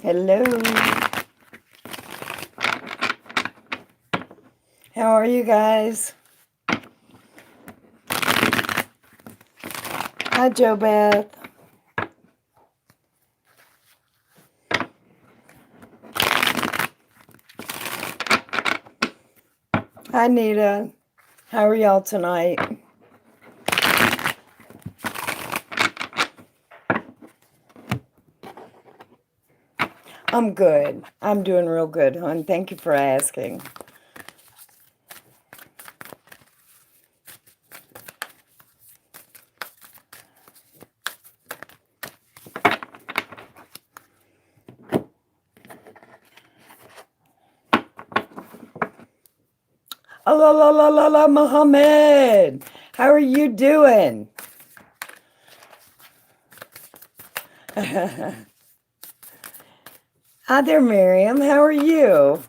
Hello. How are you guys? Hi, Joe Beth. Hi, Nita. How are y'all tonight? I'm good. I'm doing real good, hon. Thank you for asking. Allah, la, la, la, la, Muhammad. How are you doing? Hi there, Miriam. How are you?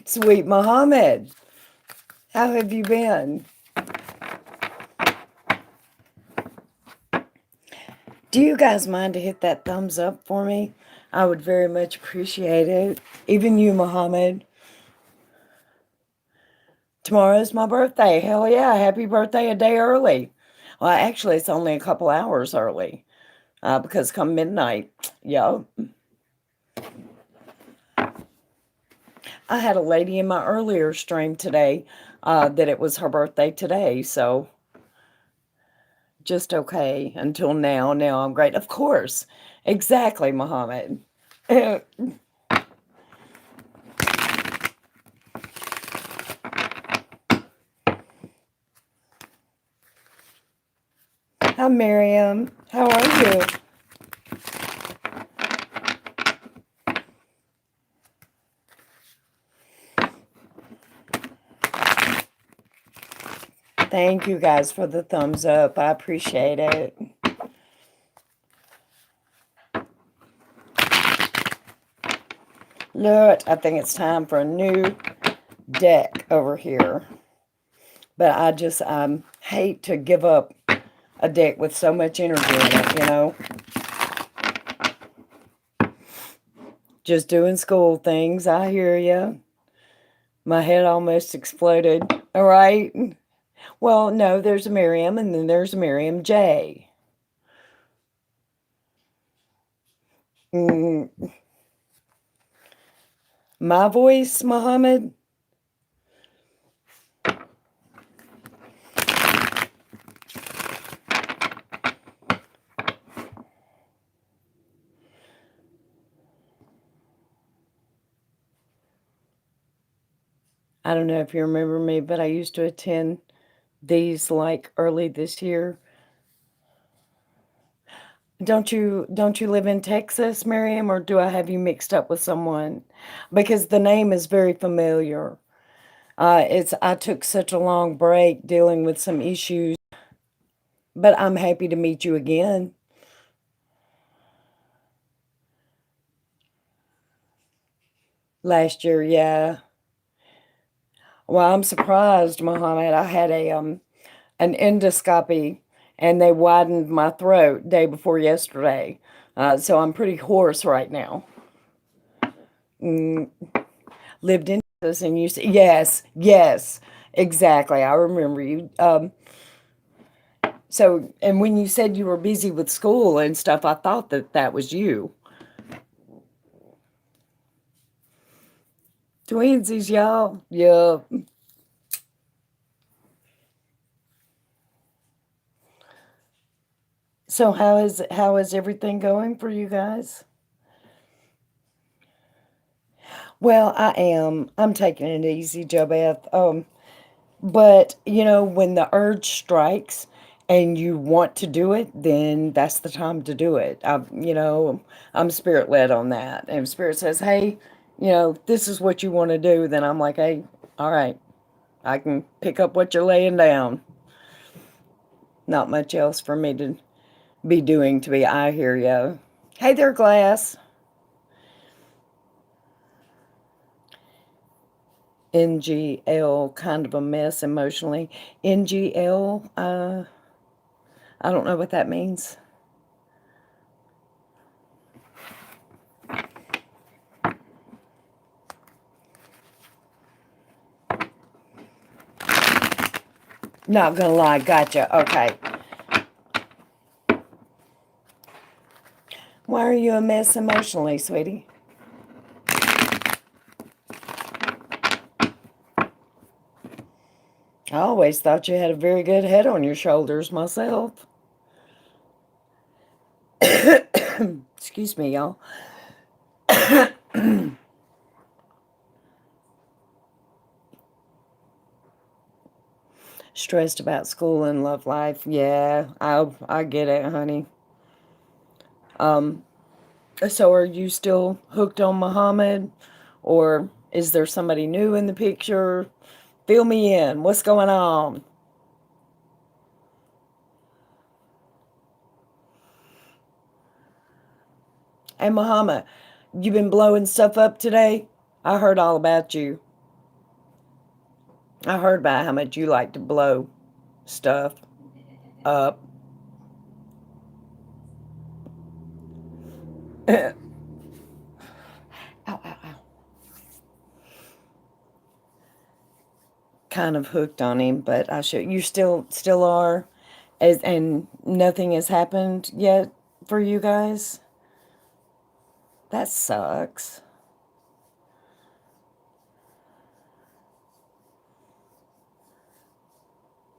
Sweet Muhammad. How have you been? Do you guys mind to hit that thumbs up for me? I would very much appreciate it. Even you, Muhammad. Tomorrow's my birthday. Hell yeah. Happy birthday a day early. Well, actually, it's only a couple hours early because come midnight, yo, I had a lady in my earlier stream today that it was her birthday today. So just okay until now. Now I'm great. Of course. Exactly, Muhammad. Hi, Miriam. How are you? Thank you guys for the thumbs up. I appreciate it. Look, I think it's time for a new deck over here. But I just hate to give up a deck with so much energy in it, you know. Just doing school things. I hear you. My head almost exploded. All right. Well, no, there's a Miriam and then there's a Miriam J. Mm, my voice, Muhammad? I don't know if you remember me, but I used to attend these like early this year. Don't you live in Texas, Miriam, or do I have you mixed up with someone? Because the name is very familiar. It's I took such a long break dealing with some issues, but I'm happy to meet you again. Last year, yeah. Well, I'm surprised, Mohammed. I had an endoscopy and they widened my throat day before yesterday. So I'm pretty hoarse right now. Mm, lived in Texas and you said, yes, yes, exactly. I remember you. So, and when you said you were busy with school and stuff, I thought that that was you. Twinsies, y'all. Yeah. So how is everything going for you guys? Well, I am. I'm taking it easy, Jobeth. But you know, when the urge strikes and you want to do it, then that's the time to do it. I'm spirit led on that. And if spirit says, "Hey, this is what you want to do," then I'm like, "Hey, all right, I can pick up what you're laying down." Not much else for me to be doing to be. I hear you. Hey there, Glass. NGL, kind of a mess emotionally. NGL, I don't know what that means. Not gonna lie, gotcha. Okay. Why are you a mess emotionally, sweetie? I always thought you had a very good head on your shoulders myself. Excuse me, y'all. Stressed about school and love life. Yeah, I get it, honey. So are you still hooked on Muhammad? Or is there somebody new in the picture? Fill me in. What's going on? Hey, Muhammad, you been blowing stuff up today? I heard all about you. I heard about how much you like to blow stuff up. Ow, ow, ow. Kind of hooked on him, but I should. You still are, and nothing has happened yet for you guys. That sucks.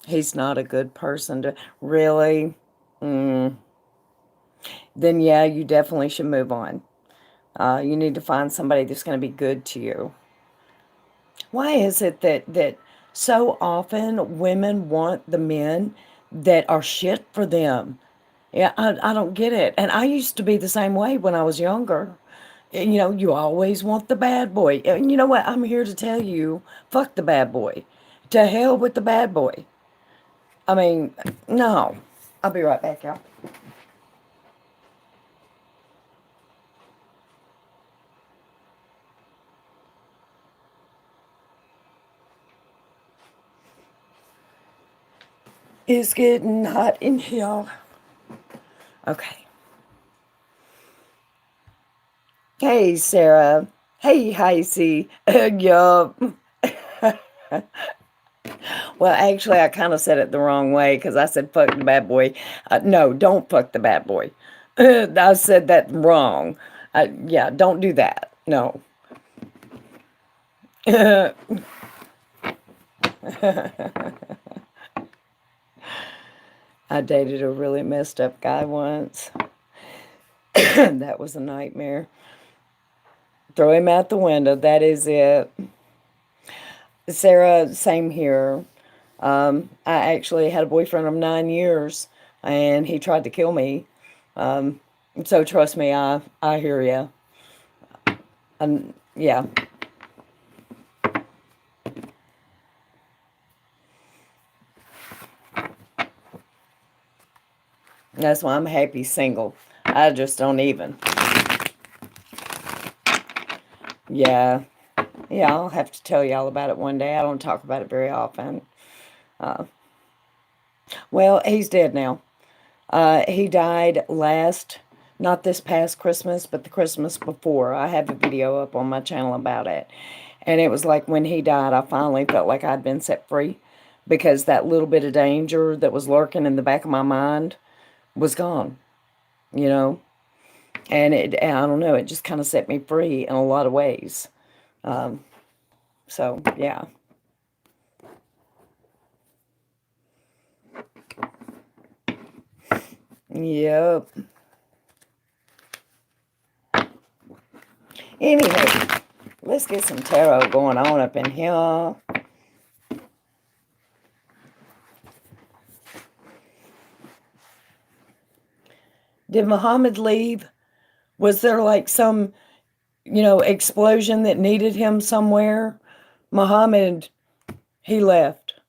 He's not a good person to really. Mm, then yeah, you definitely should move on. You need to find somebody that's going to be good to you. Why is it that so often women want the men that are shit for them? Yeah, I don't get it. And I used to be the same way when I was younger. You know, you always want the bad boy. And you know what? I'm here to tell you, fuck the bad boy. To hell with the bad boy. I mean, no. I'll be right back, y'all. It's getting hot in here. Okay. Hey, Sarah. Hey, Heisey. Yup. Well, actually, I kind of said it the wrong way because I said fuck the bad boy. No, don't fuck the bad boy. I said that wrong. Yeah, don't do that. No. I dated a really messed up guy once. That was a nightmare. Throw him out the window. That is it. Sarah, same here. I actually had a boyfriend of 9 years, and he tried to kill me. So trust me, I hear you. Yeah, that's why I'm happy single. I just don't even. Yeah, yeah, I'll have to tell y'all about it one day. I don't talk about it very often. Well, he's dead now. He died not this past Christmas, but the Christmas before. I have a video up on my channel about it. And it was like when he died, I finally felt like I'd been set free because that little bit of danger that was lurking in the back of my mind was gone, you know? And I don't know, it just kind of set me free in a lot of ways. So, yeah. Yep. Anyway, let's get some tarot going on up in here. Did Muhammad leave? Was there like some, explosion that needed him somewhere? Muhammad, he left.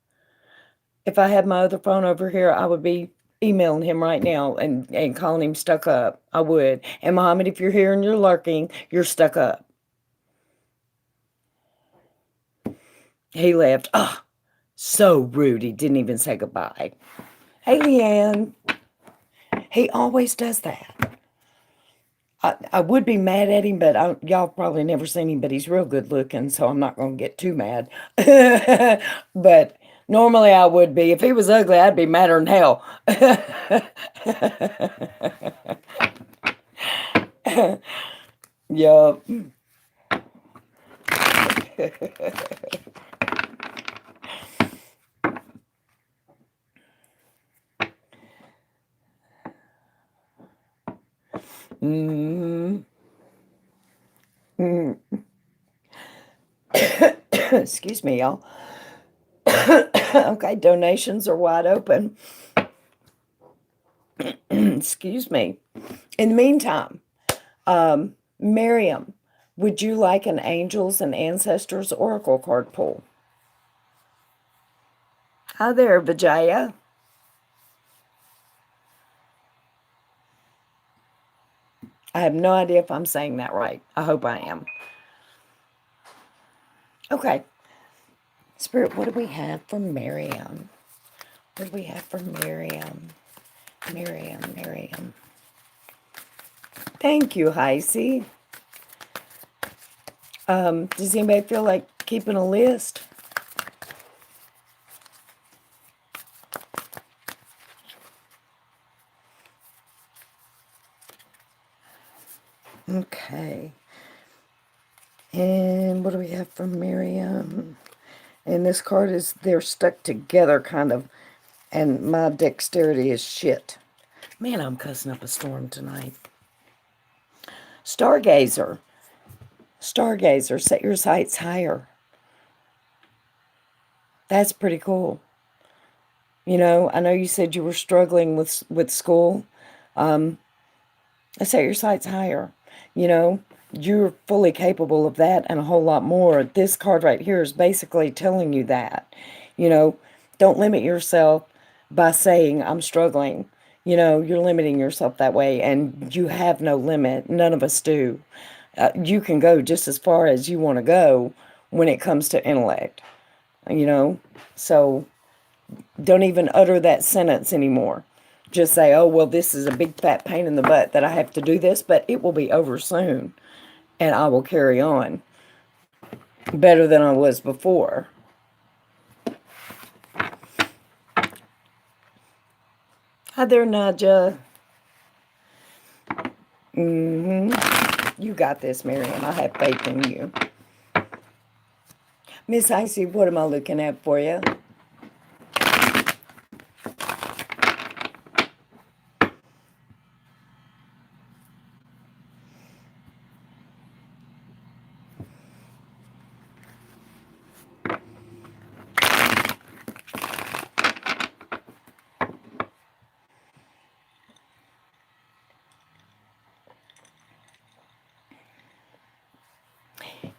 If I had my other phone over here, I would be emailing him right now and calling him stuck up. I would. And Muhammad, if you're here and you're lurking, you're stuck up. He left. Oh, so rude. He didn't even say goodbye. Hey, Leanne. He always does that. I would be mad at him, but y'all probably never seen him, but he's real good looking, so I'm not going to get too mad. But normally I would be. If he was ugly, I'd be madder than hell. Yup. Mm. Mm. Excuse me, y'all. Okay, donations are wide open. Excuse me. In the meantime, Miriam, would you like an Angels and Ancestors Oracle card pull? Hi there, Vijaya. I have no idea if I'm saying that right. I hope I am. Okay. Spirit, what do we have for Miriam? What do we have for Miriam? Miriam. Thank you, Heisey. Does anybody feel like keeping a list? Okay. And what do we have for Miriam? And this card is, they're stuck together kind of. And my dexterity is shit. Man, I'm cussing up a storm tonight. Stargazer. Stargazer, set your sights higher. That's pretty cool. You know, I know you said you were struggling with school. Set your sights higher. You know, you're fully capable of that and a whole lot more. This card right here is basically telling you that. You know, don't limit yourself by saying, I'm struggling. You know, you're limiting yourself that way, and you have no limit. None of us do. You can go just as far as you want to go when it comes to intellect, you know? So don't even utter that sentence anymore. Just say, oh, well, this is a big fat pain in the butt that I have to do this, but it will be over soon, and I will carry on better than I was before. Hi there, Nadja. You got this, Miriam. I have faith in you. Miss Icy, what am I looking at for you?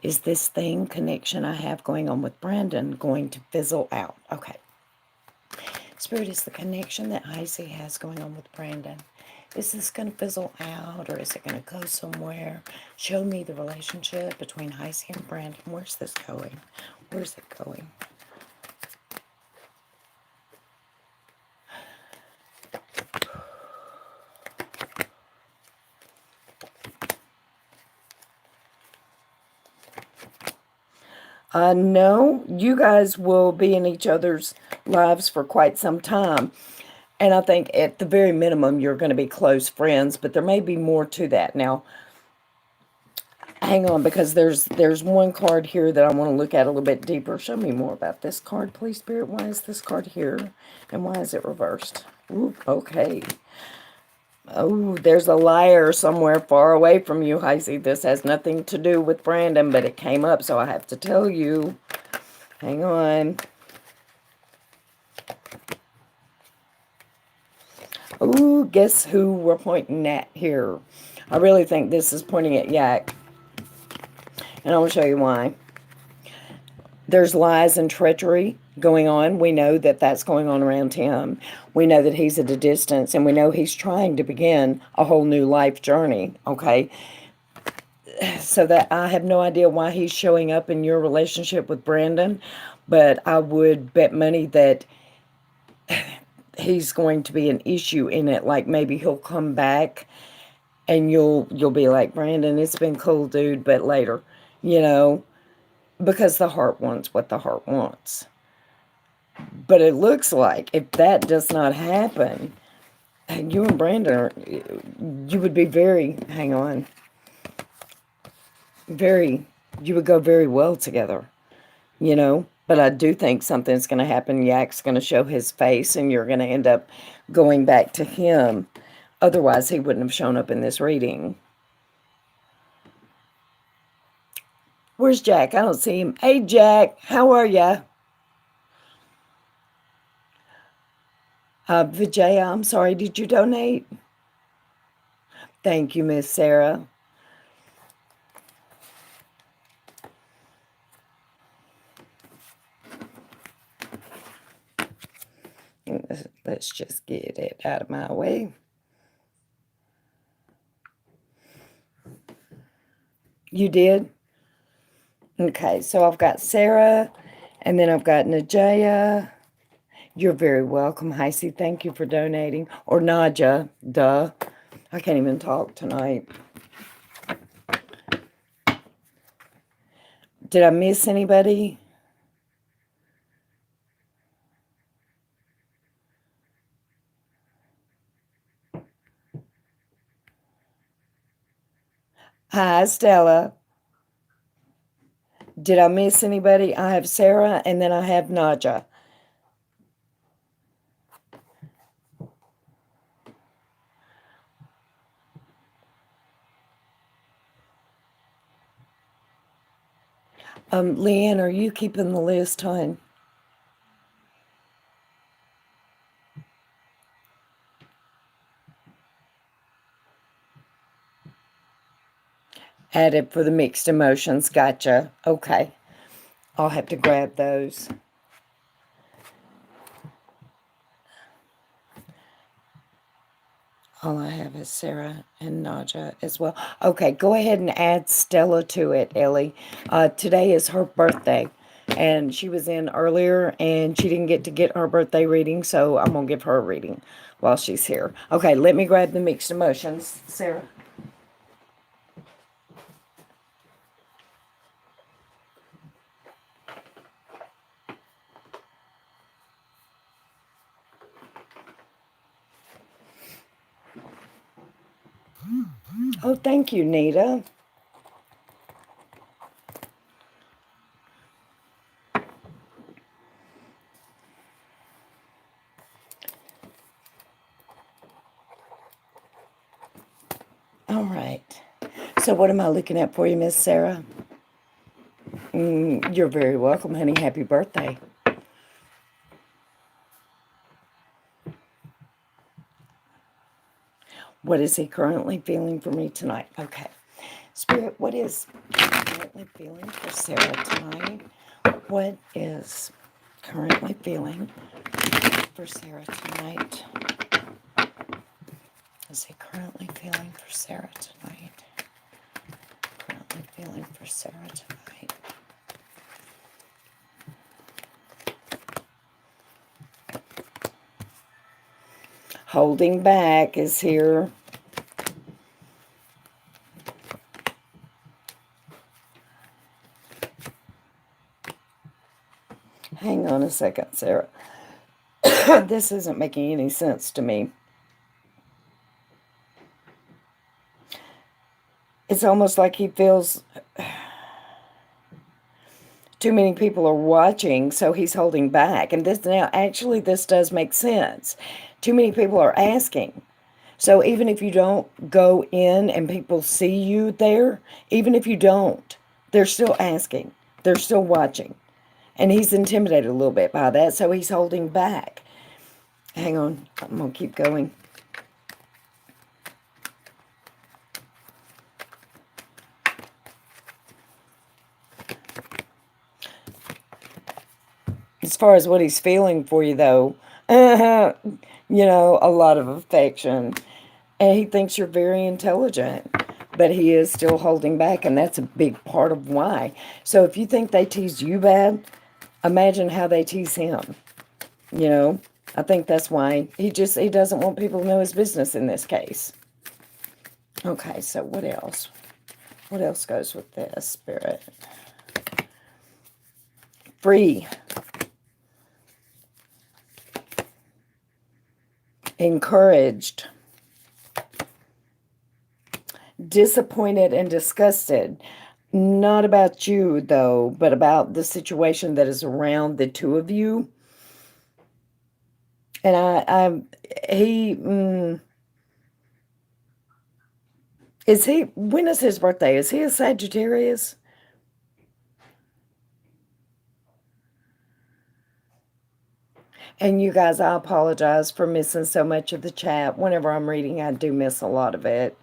Is this thing, connection I have going on with Brandon, going to fizzle out? Okay. Spirit, is the connection that Icy has going on with Brandon, is this going to fizzle out, or is it going to go somewhere? Show me the relationship between Icy and Brandon. Where's this going? Where's it going? No, you guys will be in each other's lives for quite some time. And I think at the very minimum, you're going to be close friends, but there may be more to that. Now, hang on, because there's one card here that I want to look at a little bit deeper. Show me more about this card, please, Spirit. Why is this card here? And why is it reversed? Ooh, okay. Oh, there's a liar somewhere far away from you, Heisey. This has nothing to do with Brandon, but it came up, so I have to tell you. Hang on. Ooh, guess who we're pointing at here? I really think this is pointing at Yak. And I will show you why. There's lies and treachery going on. We know that that's going on around him. We know that he's at a distance, and we know he's trying to begin a whole new life journey, okay? so that I have no idea why he's showing up in your relationship with Brandon, but I would bet money that he's going to be an issue in it. Like maybe he'll come back and you'll be like, Brandon, it's been cool, dude, but later, you know, because the heart wants what the heart wants. But it looks like if that does not happen, you and Brandon are, you would be very, hang on, very, you would go very well together, you know. But I do think something's going to happen. Yak's going to show his face and you're going to end up going back to him. Otherwise, he wouldn't have shown up in this reading. Where's Jack? I don't see him. Hey, Jack, how are ya? Vijaya, I'm sorry, did you donate? Thank you, Miss Sarah. Let's just get it out of my way. You did? Okay, so I've got Sarah, and then I've got Najaya. You're very welcome, Heisey. Thank you for donating. Or Naja, duh. I can't even talk tonight. Did I miss anybody? Hi, Stella. Did I miss anybody? I have Sarah, and then I have Naja. Leanne, are you keeping the list, hon? Added for the mixed emotions. Gotcha. Okay. I'll have to grab those. All I have is Sarah and Naja as well. Okay, go ahead and add Stella to it, Ellie. Today is her birthday, and she was in earlier, and she didn't get to get her birthday reading, so I'm going to give her a reading while she's here. Okay, let me grab the mixed emotions, Sarah. Oh, thank you, Nita. All right. So what am I looking at for you, Miss Sarah? You're very welcome, honey. Happy birthday. What is he currently feeling for me tonight? Okay. Spirit, what is currently feeling for Sarah tonight? What is currently feeling for Sarah tonight? Is he currently feeling for Sarah tonight? Currently feeling for Sarah tonight. Holding back is here. Hang on a second, Sarah. This isn't making any sense to me. It's almost like he feels too many people are watching, so he's holding back. And this now, actually, this does make sense. Too many people are asking. So even if you don't go in and people see you there, even if you don't, they're still asking. They're still watching. And he's intimidated a little bit by that, so he's holding back. Hang on, I'm going to keep going. As far as what he's feeling for you, though, you know, a lot of affection. And he thinks you're very intelligent. but he is still holding back, and that's a big part of why. So if you think they tease you bad, imagine how they tease him. You know, I think that's why he doesn't want people to know his business in this case. Okay, so what else? What else goes with this, Spirit? Free. Encouraged. Disappointed and disgusted. Not about you, though, but about the situation that is around the two of you. And when is his birthday? Is he a Sagittarius? And you guys, I apologize for missing so much of the chat. Whenever I'm reading, I do miss a lot of it.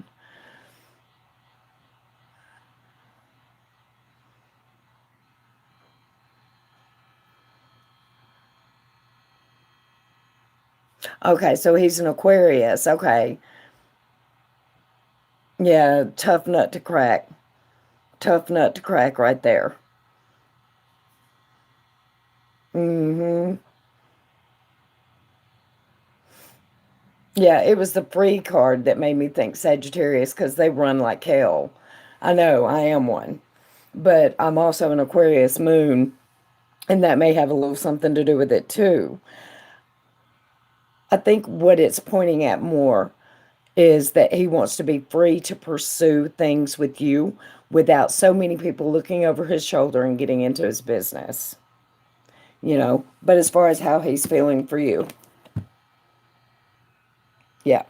Okay, so he's an Aquarius. Okay. Yeah, tough nut to crack. Tough nut to crack right there. Mm-hmm. Yeah, it was the free card that made me think Sagittarius because they run like hell. I know, I am one. But I'm also an Aquarius moon, and that may have a little something to do with it too. I think what it's pointing at more is that he wants to be free to pursue things with you without so many people looking over his shoulder and getting into his business. But as far as how he's feeling for you, yeah.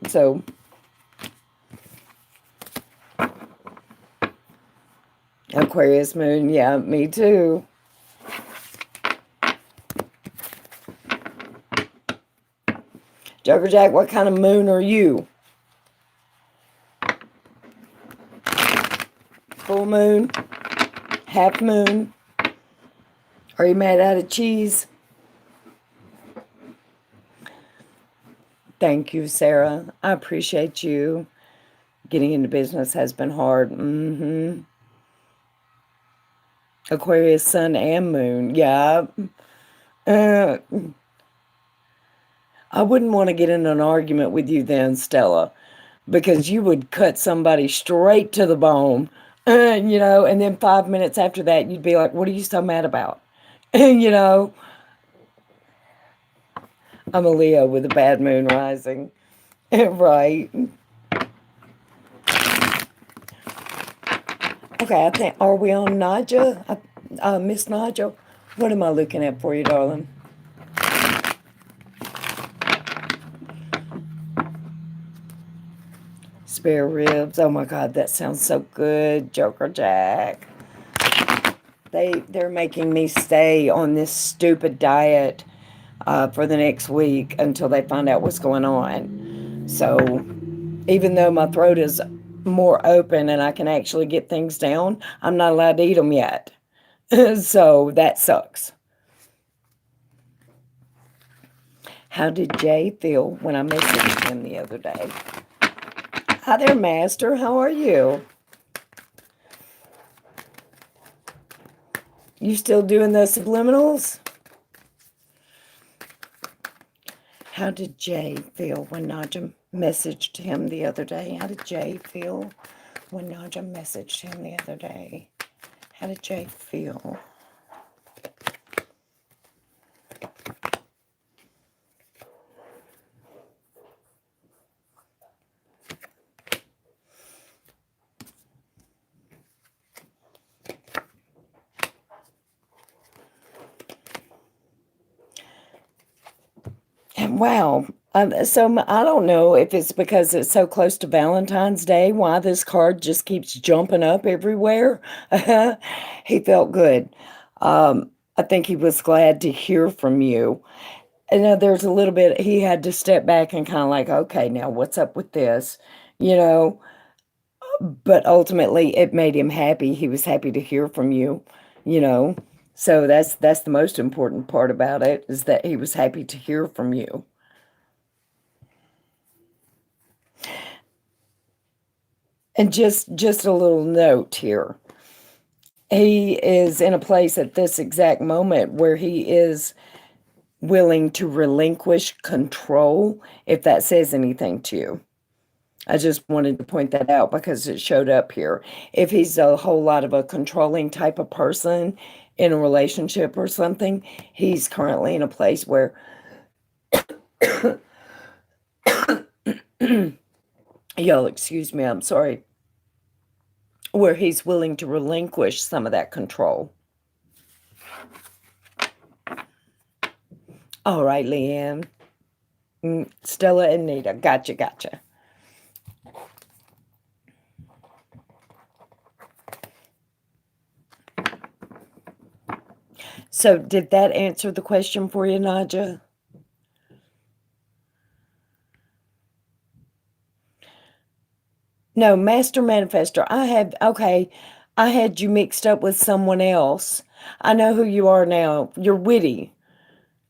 So, Aquarius moon, yeah, me too. Joker Jack, what kind of moon are you? Full moon? Half moon? Are you made out of cheese? Thank you, Sarah. I appreciate you. Getting into business has been hard. Aquarius sun and moon. Yeah. Uh, I wouldn't want to get in an argument with you then, Stella, because you would cut somebody straight to the bone, and then 5 minutes after that, you'd be like, what are you so mad about? you know, I'm a Leo with a bad moon rising. Right. Okay, I think, are we on Naja? Miss Naja? What am I looking at for you, darling? Spare ribs. Oh my God, that sounds so good, Joker Jack. They're making me stay on this stupid diet for the next week until they find out what's going on. So even though my throat is more open and I can actually get things down, I'm not allowed to eat them yet. So that sucks. How did Jay feel when I messaged him the other day? Hi there, Master. How are you? You still doing those subliminals? How did Jay feel when Naja messaged him the other day? How did Jay feel when Naja messaged him the other day? How did Jay feel? Wow. So I don't know if it's because it's so close to Valentine's Day, why this card just keeps jumping up everywhere. He felt good. I think he was glad to hear from you. And there's a little bit, he had to step back and kind of like, okay, now what's up with this? You know, but ultimately it made him happy. He was happy to hear from you, you know. So that's the most important part about it is that he was happy to hear from you. And just a little note here. He is in a place at this exact moment where he is willing to relinquish control, if that says anything to you. I just wanted to point that out because it showed up here. If he's a whole lot of a controlling type of person in a relationship or something, he's currently in a place where, y'all, excuse me, I'm sorry, where he's willing to relinquish some of that control. All right, Leanne. Stella and Nita. Gotcha. So did that answer the question for you, Naja? No, Master Manifestor. I had you mixed up with someone else. I know who you are now. You're witty.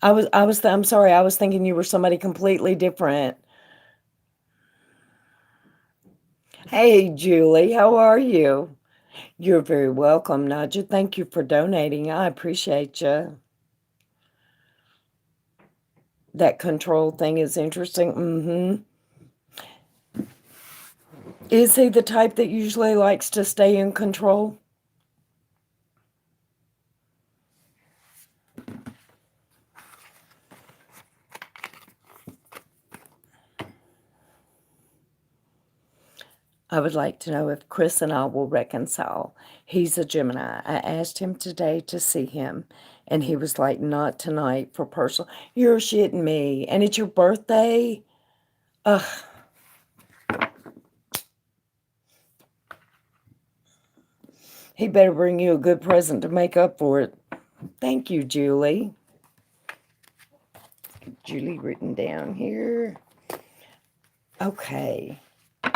I'm sorry, I was thinking you were somebody completely different. Hey, Julie, how are you? You're very welcome, Naja. Thank you for donating. I appreciate you. That control thing is interesting. Is he the type that usually likes to stay in control? I would like to know if Chris and I will reconcile. He's a Gemini. I asked him today to see him, and he was like, not tonight for personal. You're shitting me. And it's your birthday? Ugh. He better bring you a good present to make up for it. Thank you, Julie. Julie written down here. Okay.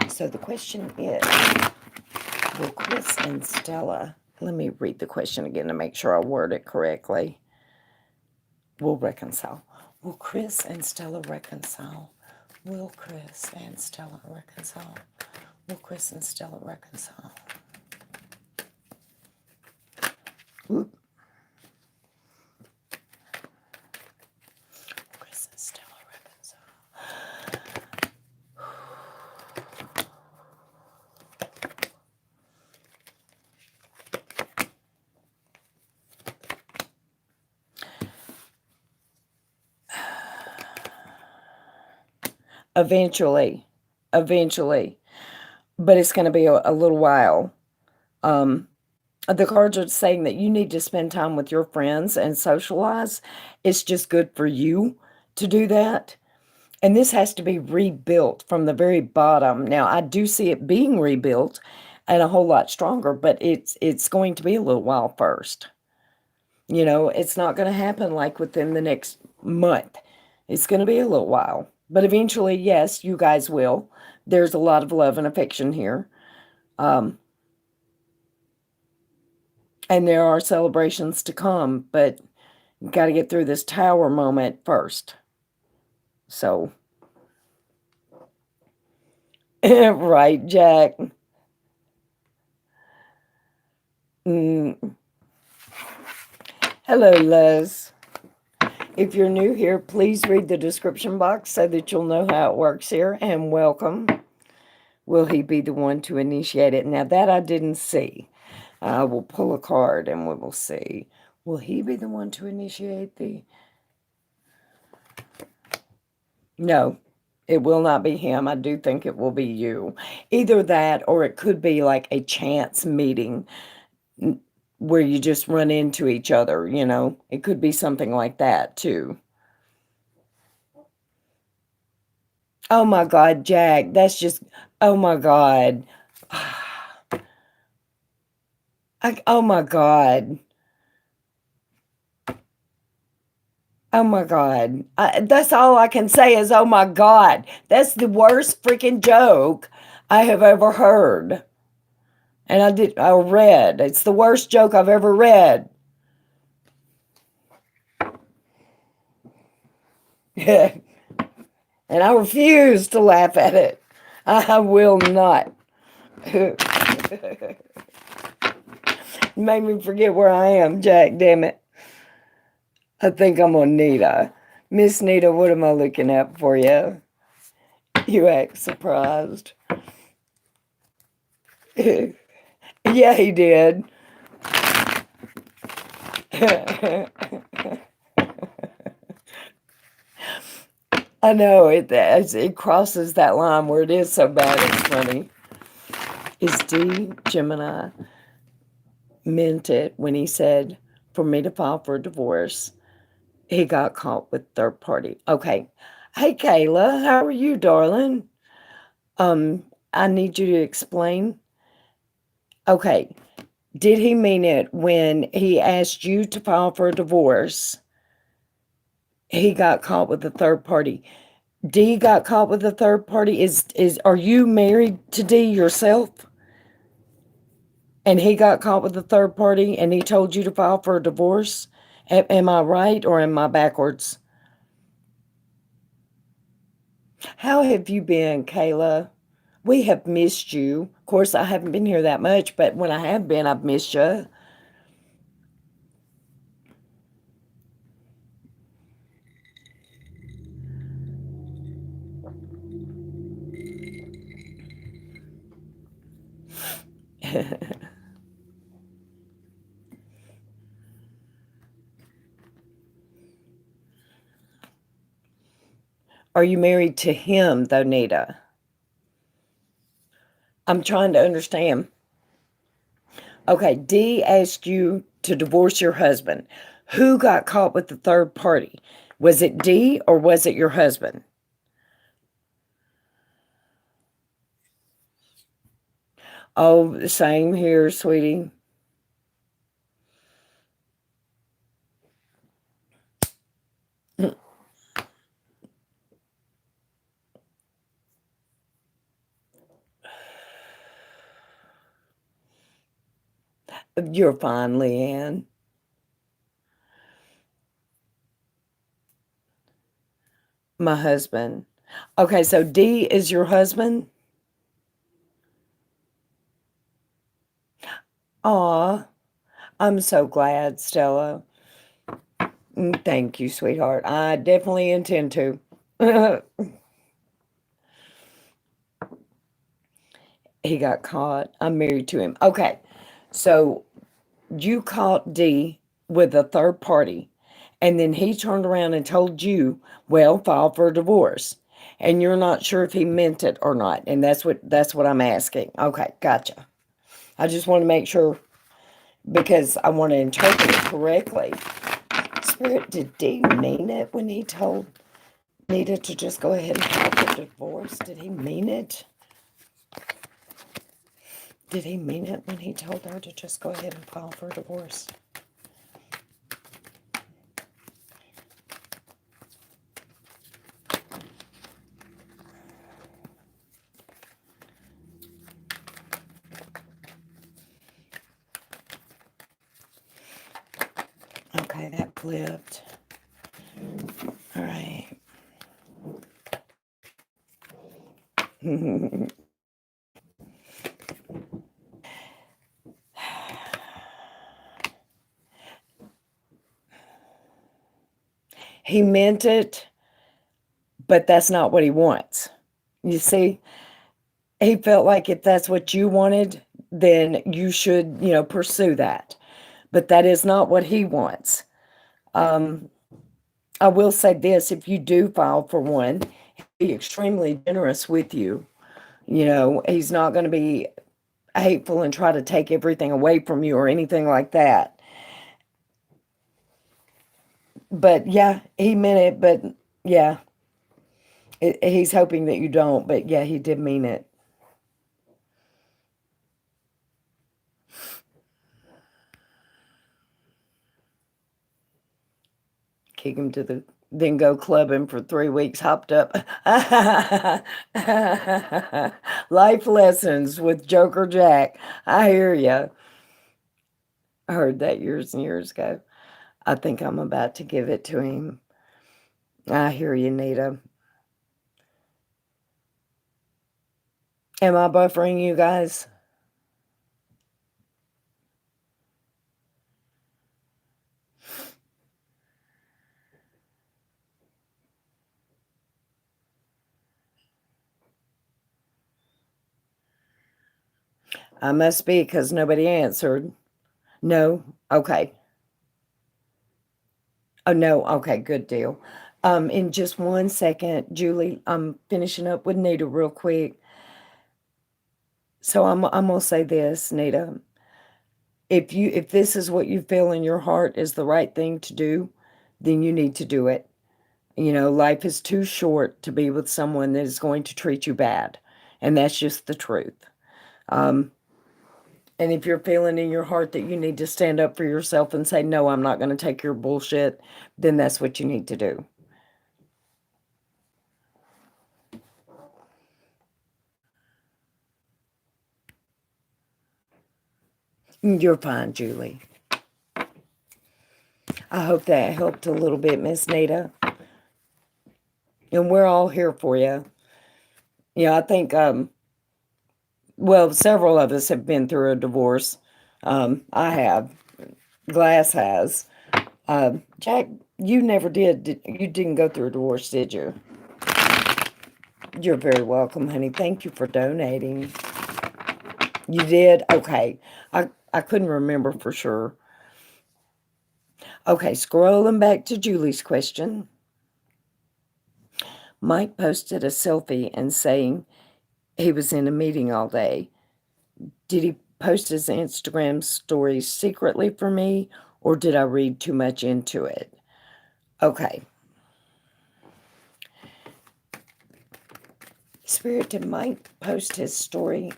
So the question is, will Chris and Stella, let me read the question again to make sure I word it correctly. Will reconcile. Will Chris and Stella reconcile? Will Chris and Stella reconcile? Will Chris and Stella reconcile? Oop. Chris and Stella reconcile. Eventually, but it's going to be a little while. The cards are saying that you need to spend time with your friends and socialize. It's just good for you to do that. And this has to be rebuilt from the very bottom. Now, I do see it being rebuilt and a whole lot stronger, but it's going to be a little while first. You know, it's not going to happen like within the next month. It's going to be a little while. But eventually, yes, you guys will. There's a lot of love and affection here. And there are celebrations to come, but you got to get through this tower moment first. So, right, Jack. Hello, Les. If you're new here, please read the description box so that you'll know how it works here, and welcome. Will he be the one to initiate it? Now, that I didn't see. I will pull a card and we will see. Will he be the one to initiate the... No, it will not be him. I do think it will be you. Either that or it could be like a chance meeting where you just run into each other, you know. It could be something like that too. Oh my God, Jack, that's just, oh my God. Oh my God. Oh my God. That's all I can say is, oh my God. That's the worst freaking joke I have ever heard. And I read. It's the worst joke I've ever read. And I refuse to laugh at it. I will not. Made me forget where I am, Jack, damn it. I think I'm on Nita. Miss Nita, what am I looking at for you? You act surprised. Yeah, he did. I know it crosses that line where it is so bad it's funny. Is D Gemini meant it when he said for me to file for a divorce? He got caught with third party. Okay. Hey Kayla, how are you, darling? I need you to explain. Okay. Did he mean it when he asked you to file for a divorce? He got caught with a third party. D got caught with a third party. Is are you married to D yourself? And he got caught with a third party and he told you to file for a divorce? Am I right or am I backwards? How have you been, Kayla? We have missed you. Of course, I haven't been here that much, but when I have been, I've missed you. Are you married to him, though, Nita? I'm trying to understand. Okay, D asked you to divorce your husband. Who got caught with the third party? Was it D or was it your husband? Oh, same here, sweetie. You're fine, Leanne. My husband. Okay, so D is your husband? Aw, I'm so glad, Stella. Thank you, sweetheart. I definitely intend to. He got caught. I'm married to him. Okay, so you caught D with a third party, and then he turned around and told you, well, file for a divorce. And you're not sure if he meant it or not. And that's what I'm asking. Okay, gotcha. I just want to make sure because I want to interpret it correctly. Spirit, did D mean it when he told Nita to just go ahead and file for divorce? Did he mean it? Did he mean it when he told her to just go ahead and file for divorce? Okay, that flipped. All right. He meant it, but that's not what he wants. You see, he felt like if that's what you wanted, then you should, pursue that. But that is not what he wants. Um, I will say this, if you do file for one, he'll be extremely generous with you. He's not going to be hateful and try to take everything away from you or anything like that. But yeah, he meant it, but yeah, he's hoping that you don't, but yeah, he did mean it. Kick him to the, then go clubbing for 3 weeks, hopped up. Life lessons with Joker Jack. I hear you. I heard that years and years ago. I think I'm about to give it to him. I hear you, Nita. Am I buffering you guys? I must be because nobody answered. No? Okay. Oh, no. Okay, good deal. In just one second, Julie, I'm finishing up with Nita real quick. So I'm gonna say this, Nita. If this is what you feel in your heart is the right thing to do, then you need to do it. Life is too short to be with someone that is going to treat you bad. And that's just the truth. Um, and if you're feeling in your heart that you need to stand up for yourself and say, no, I'm not going to take your bullshit, then that's what you need to do. You're fine, Julie. I hope that helped a little bit, Miss Nita. And we're all here for you. I think, well, several of us have been through a divorce. I have. Glass has. Jack, you never did. You didn't go through a divorce, did you? You're very welcome, honey. Thank you for donating. You did? Okay. I couldn't remember for sure. Okay, scrolling back to Julie's question. Mike posted a selfie and saying he was in a meeting all day. Did he post his Instagram story secretly for me, or did I read too much into it? Okay. Spirit, did Mike post his story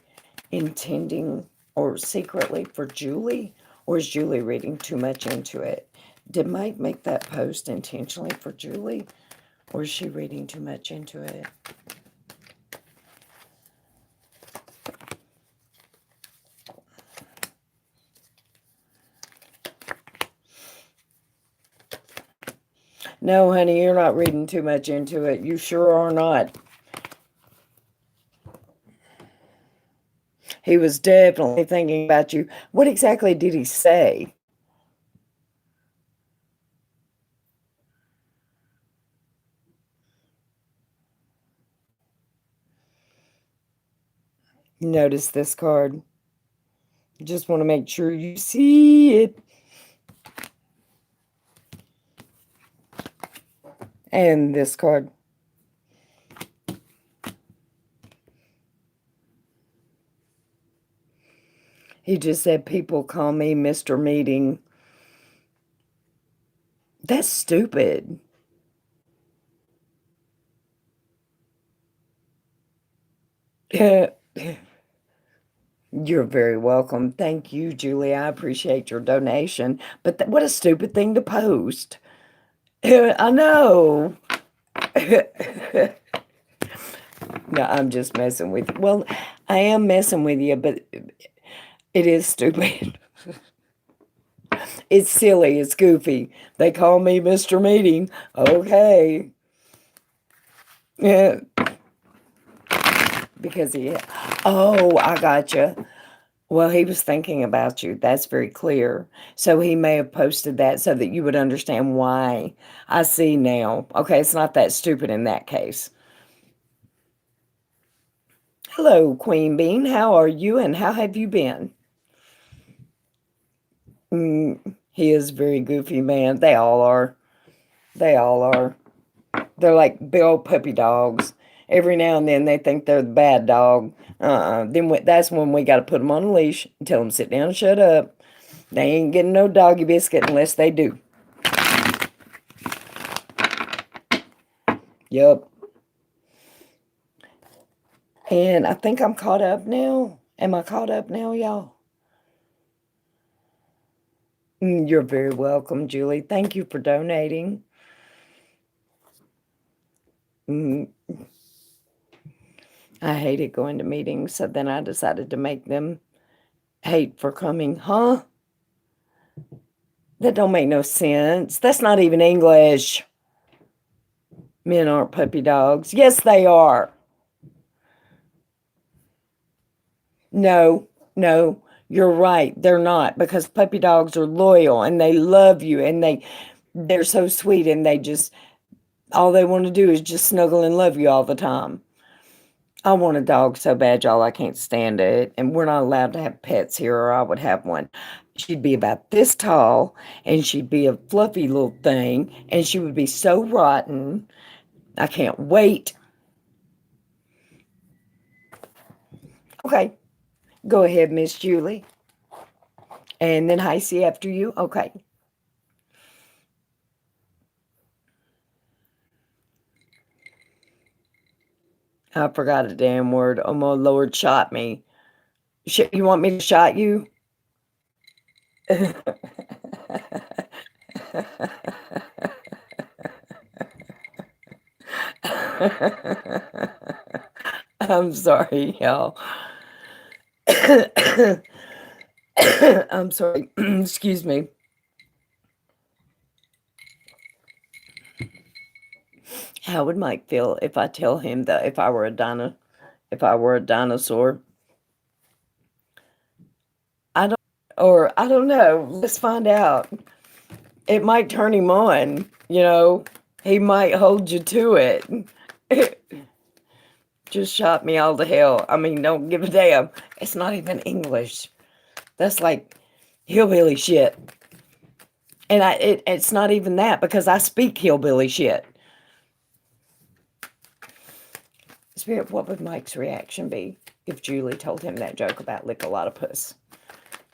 intending or secretly for Julie, or is Julie reading too much into it? Did Mike make that post intentionally for Julie, or is she reading too much into it? No, honey, you're not reading too much into it. You sure are not. He was definitely thinking about you. What exactly did he say? Notice this card. Just want to make sure you see it. And this card. He just said, people call me Mr. Meeting. That's stupid. You're very welcome. Thank you, Julie. I appreciate your donation. But what a stupid thing to post. I know. No, I'm just messing with you. Well, I am messing with you, but it is stupid. It's silly. It's goofy. They call me Mr. Meeting. Okay. Yeah. Because he... Oh, I gotcha. Well, he was thinking about you. That's very clear. So he may have posted that so that you would understand why. I see now. Okay, it's not that stupid in that case. Hello, Queen Bean. How are you and how have you been? He is very goofy, man. They all are. They all are. They're like big old puppy dogs. Every now and then they think they're the bad dog. Then that's when we got to put them on a leash and tell them sit down and shut up. They ain't getting no doggy biscuit unless they do. Yup. And I think I'm caught up now. Am I caught up now, y'all? You're very welcome, Julie. Thank you for donating. Mm, I hated going to meetings, so then I decided to make them hate for coming. Huh? That don't make no sense. That's not even English. Men aren't puppy dogs. Yes, they are. No, no, you're right. They're not, because puppy dogs are loyal and they love you and they're so sweet and they just all they want to do is just snuggle and love you all the time. I want a dog so bad, y'all, I can't stand it. And we're not allowed to have pets here, or I would have one. She'd be about this tall, and she'd be a fluffy little thing, and she would be so rotten. I can't wait. Okay, go ahead, Miss Julie. And then Heisey after you. Okay. I forgot a damn word. Oh, my Lord, shot me. You want me to shot you? I'm sorry, y'all. I'm sorry. Excuse me. How would Mike feel if I tell him that if I were a dinosaur? I don't know. Let's find out. It might turn him on, you know. He might hold you to it. Just shot me all to hell. I mean, don't give a damn. It's not even English. That's like hillbilly shit. And it's not even that, because I speak hillbilly shit. Spirit, what would Mike's reaction be if Julie told him that joke about lick a lot of puss?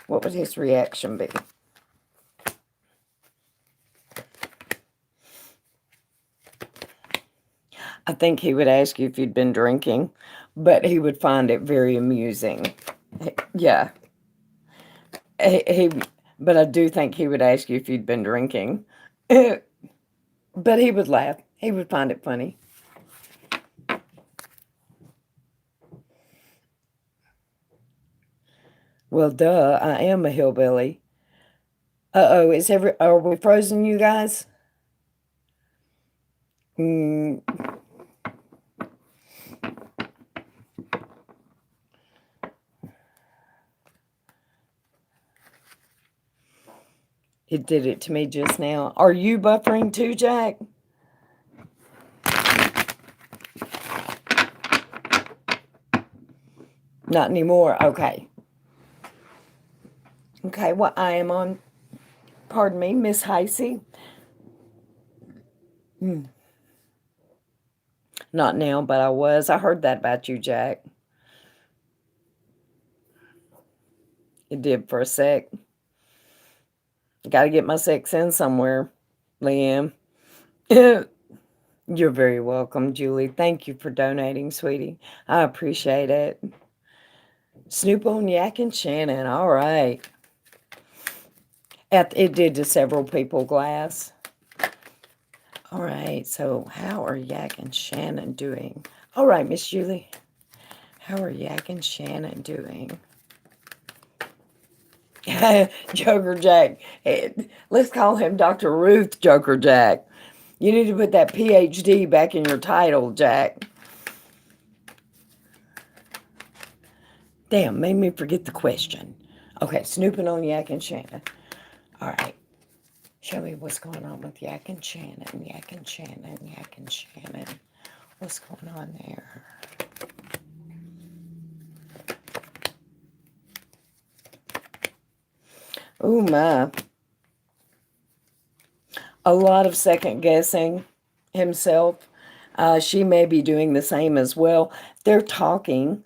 What would his reaction be? I think he would ask you if you'd been drinking, but he would find it very amusing. Yeah. But I do think he would ask you if you'd been drinking. But he would laugh. He would find it funny. Well, duh, I am a hillbilly. Uh-oh, are we frozen, you guys? Mm, it did it to me just now. Are you buffering too, Jack? Not anymore. Okay. Okay, well, I am on, pardon me, Miss Heisey. Not now, but I was. I heard that about you, Jack. It did for a sec. Got to get my sex in somewhere, Liam. You're very welcome, Julie. Thank you for donating, sweetie. I appreciate it. Snoop on Yak and Shannon. All right. It did to several people, Glass. All right. So how are Yak and Shannon doing? All right, Miss Julie. How are Yak and Shannon doing? Joker Jack. Let's call him Dr. Ruth Joker Jack. You need to put that PhD back in your title, Jack. Damn, made me forget the question. Okay, snooping on Yak and Shannon. All right. Show me what's going on with Yak and Shannon. Yak and Shannon. Yak and Shannon. What's going on there? Ooh, my. A lot of second guessing himself. She may be doing the same as well. They're talking,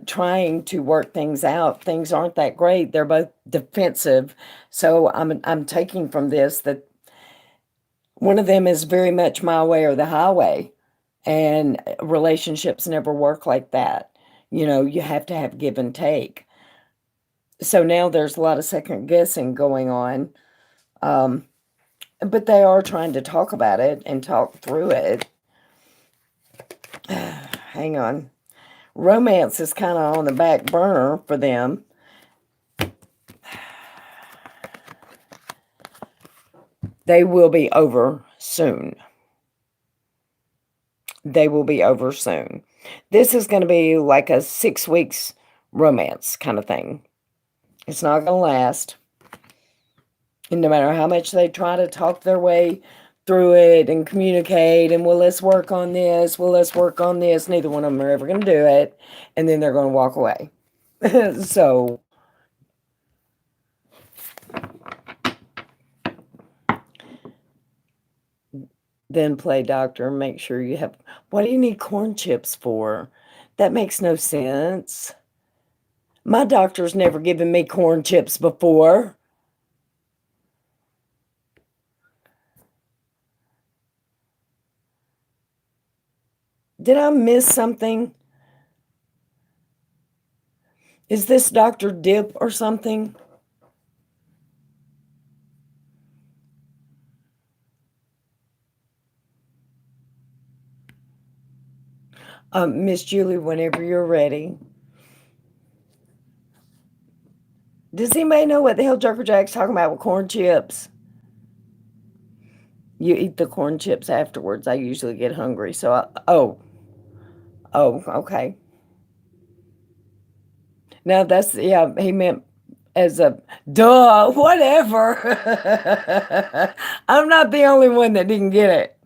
trying to work things out. Things aren't that great. They're both defensive. So I'm taking from this that one of them is very much my way or the highway. And relationships never work like that. You know, you have to have give and take. So now there's a lot of second guessing going on. But they are trying to talk about it and talk through it. Hang on. Romance is kind of on the back burner for them. They will be over soon. They will be over soon. This is going to be like a 6 weeks romance kind of thing. It's not going to last. And no matter how much they try to talk their way through it and communicate and, well, let's work on this. Well, let's work on this. Neither one of them are ever going to do it. And then they're going to walk away. So, then play doctor. Make sure you have. What do you need corn chips for? That makes no sense. My doctor's never given me corn chips before. Did I miss something? Is this Dr. Dip or something? Miss Julie, whenever you're ready. Does anybody know what the hell Jerker Jack's talking about with corn chips? You eat the corn chips afterwards. I usually get hungry, so oh, okay. Now that's, yeah, he meant as a duh, whatever. I'm not the only one that didn't get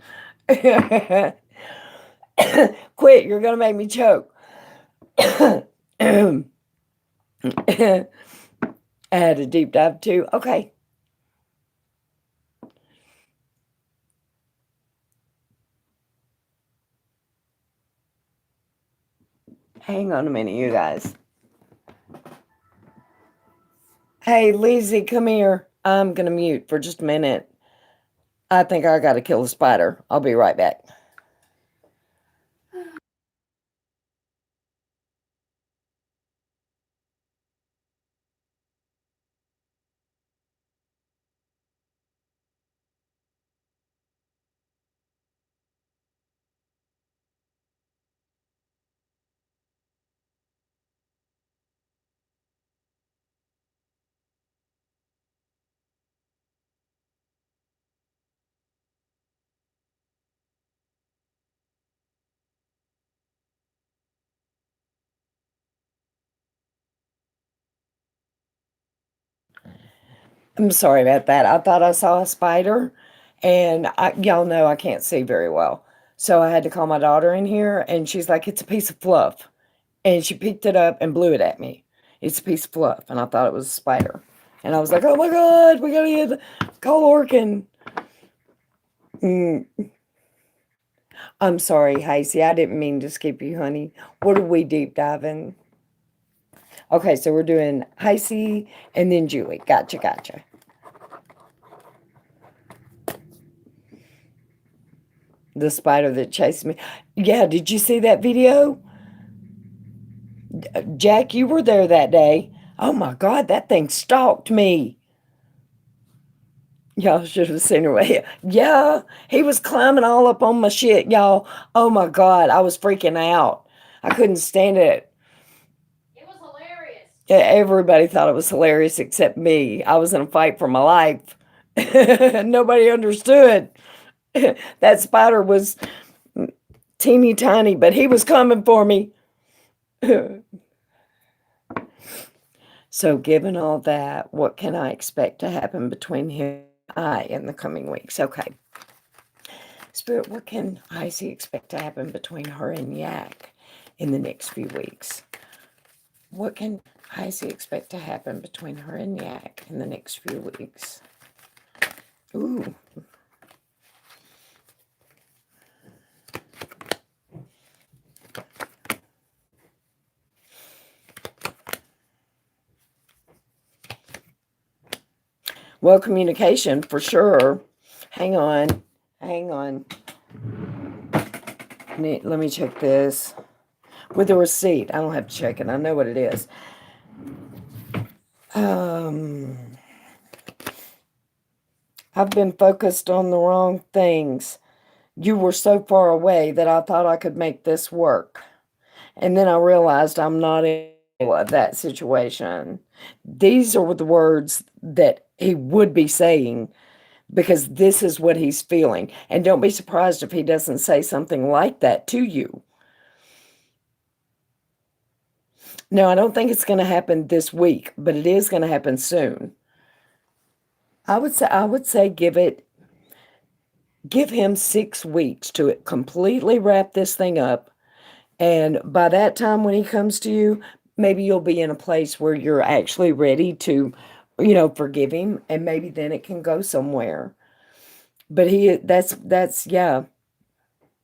it. Quit, you're gonna make me choke. I had a deep dive too. Okay. Hang on a minute, you guys. Hey, Lizzie, come here. I'm gonna mute for just a minute. I think I gotta kill a spider. I'll be right back. I'm sorry about that. I thought I saw a spider, and y'all know I can't see very well. So I had to call my daughter in here, and she's like, it's a piece of fluff. And she picked it up and blew it at me. It's a piece of fluff, and I thought it was a spider. And I was like, oh my God, we gotta get call Orkin. Mm. I'm sorry, Hasey. I didn't mean to skip you, honey. What are we deep diving? Okay, so we're doing Hasey and then Julie. Gotcha. The spider that chased me. Yeah, did you see that video? Jack, you were there that day. Oh my God, that thing stalked me. Y'all should have seen her. Yeah, he was climbing all up on my shit, y'all. Oh my God, I was freaking out. I couldn't stand it. It was hilarious. Yeah, everybody thought it was hilarious except me. I was in a fight for my life. Nobody understood. That spider was teeny tiny, but he was coming for me. So, given all that, what can I expect to happen between him and I in the coming weeks? Okay. Spirit, what can Icy expect to happen between her and Yak in the next few weeks? What can Icy expect to happen between her and Yak in the next few weeks? Ooh. Well, communication for sure. Hang on. Let me check this. With the receipt. I don't have to check it. I know what it is. I've been focused on the wrong things. You were so far away that I thought I could make this work. And then I realized I'm not in that situation. These are the words that he would be saying because this is what he's feeling. And don't be surprised if he doesn't say something like that to you. No, I don't think it's going to happen this week, but it is going to happen soon. I would say give it Give him 6 weeks to completely wrap this thing up. And by that time, when he comes to you, maybe you'll be in a place where you're actually ready to, forgive him. And maybe then it can go somewhere. But yeah,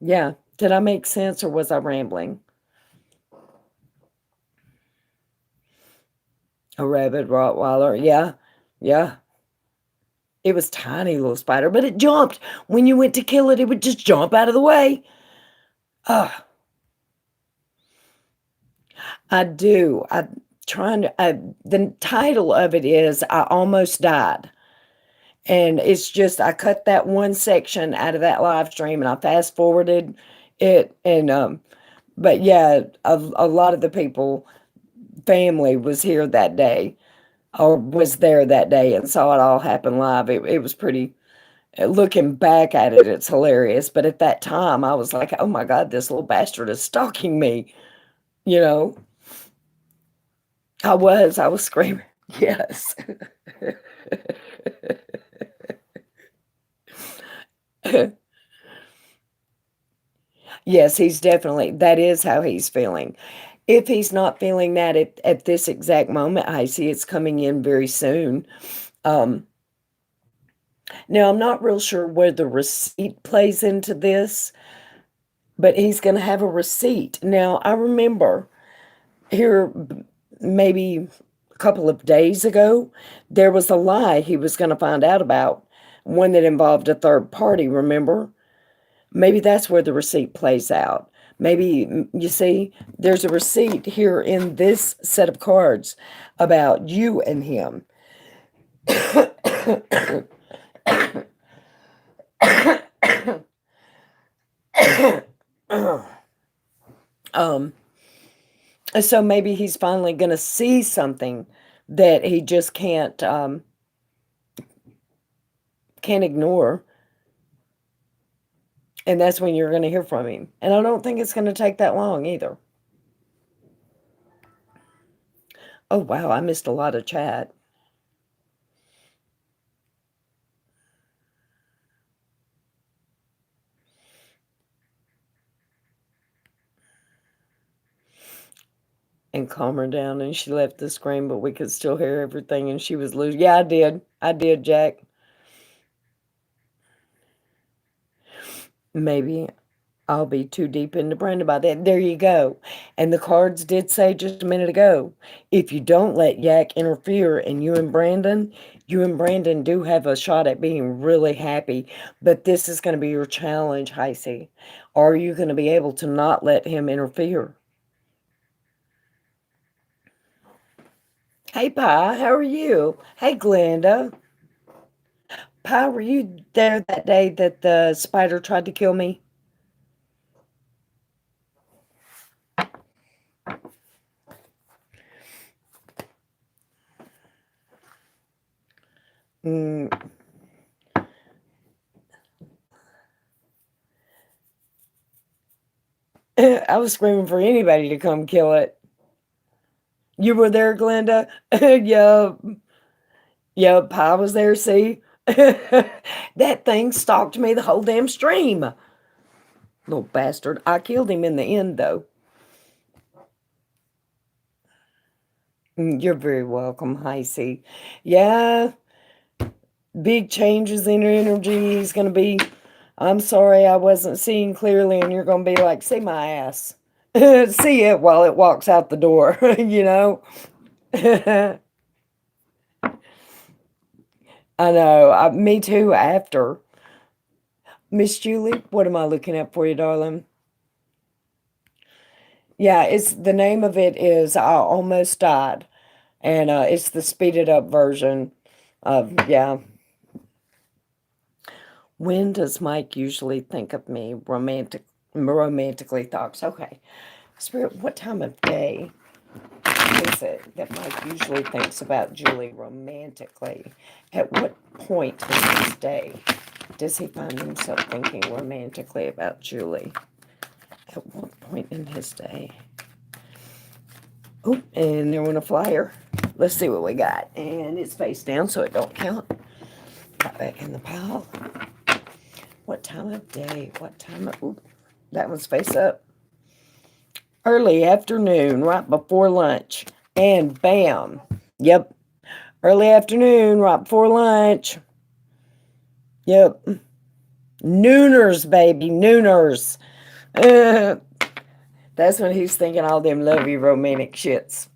yeah. Did I make sense or was I rambling? A rabid Rottweiler. Yeah, yeah. It was tiny little spider, but it jumped. When you went to kill it, it would just jump out of the way. Ah, I do. The title of it is I Almost Died. And it's just, I cut that one section out of that live stream and I fast forwarded it. But yeah, a lot of the people, family was here that day or was there that day and saw it all happen live. It was pretty, looking back at it, it's hilarious. But at that time, I was like, oh my God, this little bastard is stalking me. You know, I was screaming. Yes. Yes, that is how he's feeling. If he's not feeling that at this exact moment, I see it's coming in very soon. Um, Now, I'm not real sure where the receipt plays into this, but he's going to have a receipt. Now, I remember here maybe a couple of days ago, there was a lie he was going to find out about, one that involved a third party, remember? Maybe that's where the receipt plays out. Maybe, you see, there's a receipt here in this set of cards about you and him. um, so maybe he's finally going to see something that he just can't ignore, and that's when you're going to hear from him. And I don't think it's going to take that long either. Oh wow, I missed a lot of chat. And calm her down, and she left the screen, but we could still hear everything, and she was losing. Yeah, I did, Jack. Maybe I'll be too deep into Brandon by then. There you go. And the cards did say just a minute ago, if you don't let Yak interfere and you and Brandon do have a shot at being really happy. But this is going to be your challenge, Heisey. Are you going to be able to not let him interfere? Hey, Pi, how are you? Hey, Glenda. Pi, were you there that day that the spider tried to kill me? Mm, I was screaming for anybody to come kill it. You were there, Glenda? Yup. Yup, I was there, see? That thing stalked me the whole damn stream. Little bastard. I killed him in the end, though. You're very welcome, Heisey. Yeah, big changes in your energy. He's going to be, I'm sorry I wasn't seeing clearly, and you're going to be like, see my ass. See it while it walks out the door, you know? I know. Me too, after. Miss Julie, what am I looking at for you, darling? Yeah, it's the name of it is I Almost Died. And it's the speeded up version of, yeah. When does Mike usually think of me romantically thoughts? Okay. Spirit, what time of day is it that Mike usually thinks about Julie romantically? At what point in his day does he find himself thinking romantically about Julie? At what point in his day? Oh, and there went a flyer. Let's see what we got. And it's face down, so it don't count. Got back in the pile. What What time of day? What time of... Ooh, that one's face up. Early afternoon, right before lunch. And bam. Yep. Early afternoon, right before lunch. Yep. Nooners, baby. Nooners. That's when he's thinking all them lovey romantic shits.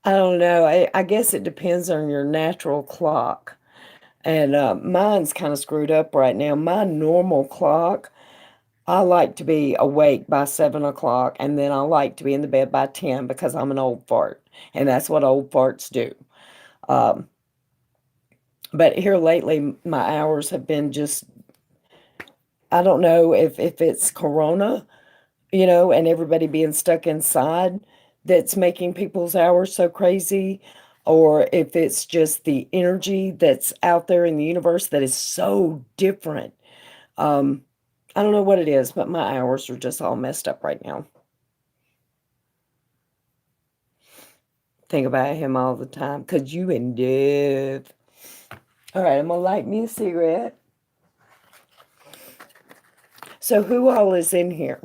I don't know. I guess it depends on your natural clock. And mine's kind of screwed up right now. My normal clock, I like to be awake by 7 o'clock, and then I like to be in the bed by 10 because I'm an old fart. And that's what old farts do. Um, but here lately, my hours have been just, I don't know if it's Corona, and everybody being stuck inside that's making people's hours so crazy, or if it's just the energy that's out there in the universe that is so different. Um, I don't know what it is, but my hours are just all messed up right now. Think about him all the time, because you and Dev. All right, I'm going to light me a cigarette. So who all is in here?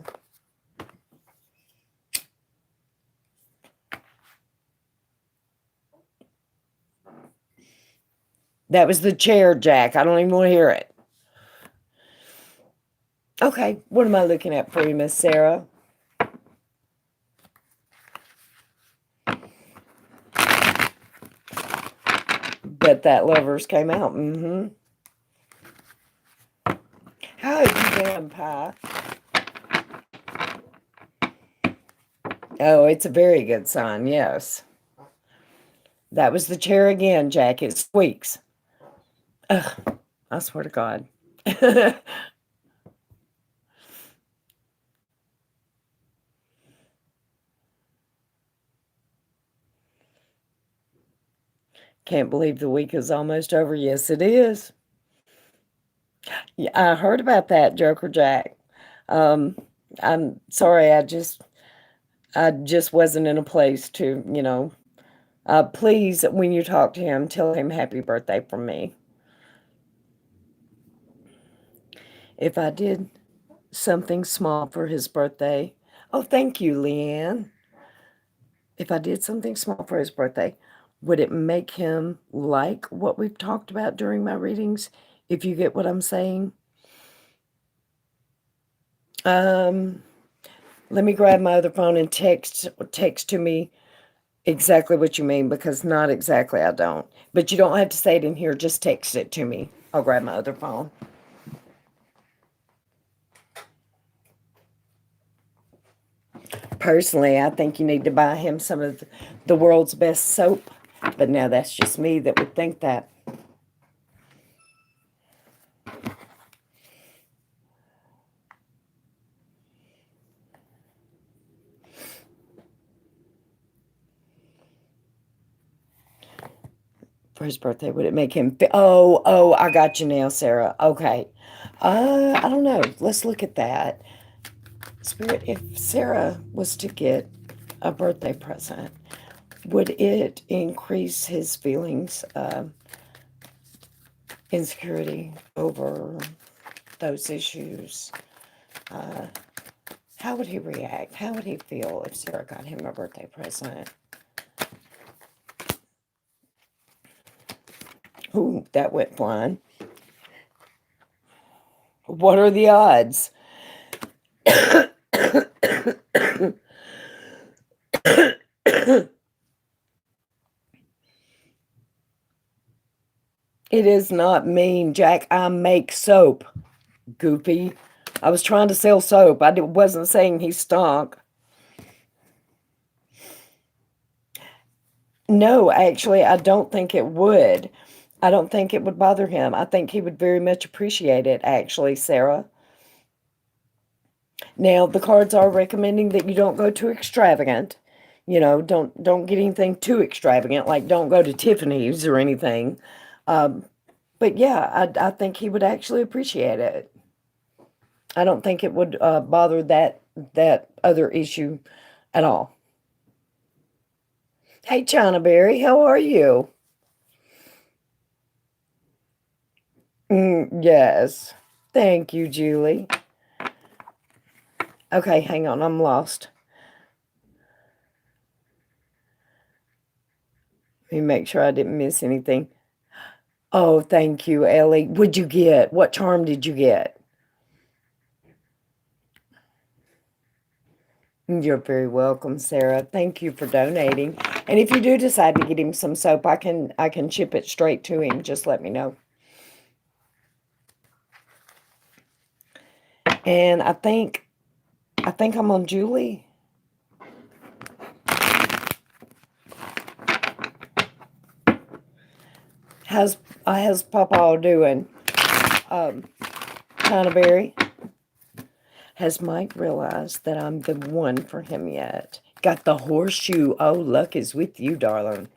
That was the chair, Jack. I don't even want to hear it. Okay, what am I looking at for you, Miss Sarah? Bet that lovers came out. Mm-hmm. How have you been, Pie? Oh, it's a very good sign, yes. That was the chair again, Jack. It squeaks. Ugh, I swear to God. Can't believe the week is almost over. Yes, it is. Yeah, I heard about that, Joker Jack. Um, I'm sorry, I just wasn't in a place to. Please, when you talk to him, tell him happy birthday from me. If I did something small for his birthday, oh, thank you, Leanne. If I did something small for his birthday, would it make him like what we've talked about during my readings? If you get what I'm saying. Um, Let me grab my other phone and text to me exactly what you mean, because not exactly I don't. But you don't have to say it in here, just text it to me. I'll grab my other phone. Personally, I think you need to buy him some of the world's best soap. But now that's just me that would think that. For his birthday, would it make him oh, I got you now, Sarah. Okay. I don't know. Let's look at that. Spirit, if Sarah was to get a birthday present, would it increase his feelings of insecurity over those issues? How would he react? How would he feel if Sarah got him a birthday present? Ooh, that went flying. What are the odds? It is not mean, Jack. I make soap, goofy. I was trying to sell soap. I wasn't saying he stunk. No, actually, I don't think it would. I don't think it would bother him. I think he would very much appreciate it, actually, Sarah. Now, the cards are recommending that you don't go too extravagant. Don't get anything too extravagant, like don't go to Tiffany's or anything. Um, but yeah, I think he would actually appreciate it. I don't think it would bother that that other issue at all. Hey, China Berry, how are you? Yes. Thank you, Julie. Okay, hang on, I'm lost. Let me make sure I didn't miss anything. Oh, thank you, Ellie. What'd you get? What charm did you get? You're very welcome, Sarah. Thank you for donating. And if you do decide to get him some soap, I can ship it straight to him. Just let me know. And I think I'm on Julie. How's how's Papa doing? Um, China Berry. Has Mike realized that I'm the one for him yet? Got the horseshoe. Oh, luck is with you, darling.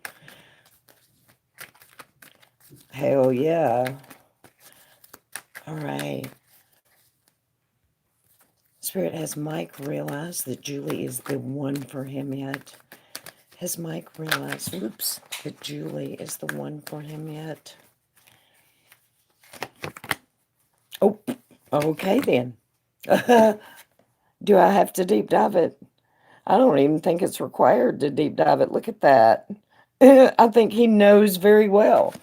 Hell yeah. All right. Spirit, has Mike realized that Julie is the one for him yet? Has Mike realized, oops, that Julie is the one for him yet? Oh, okay then. Do I have to deep dive it? I don't even think it's required to deep dive it. Look at that. I think he knows very well.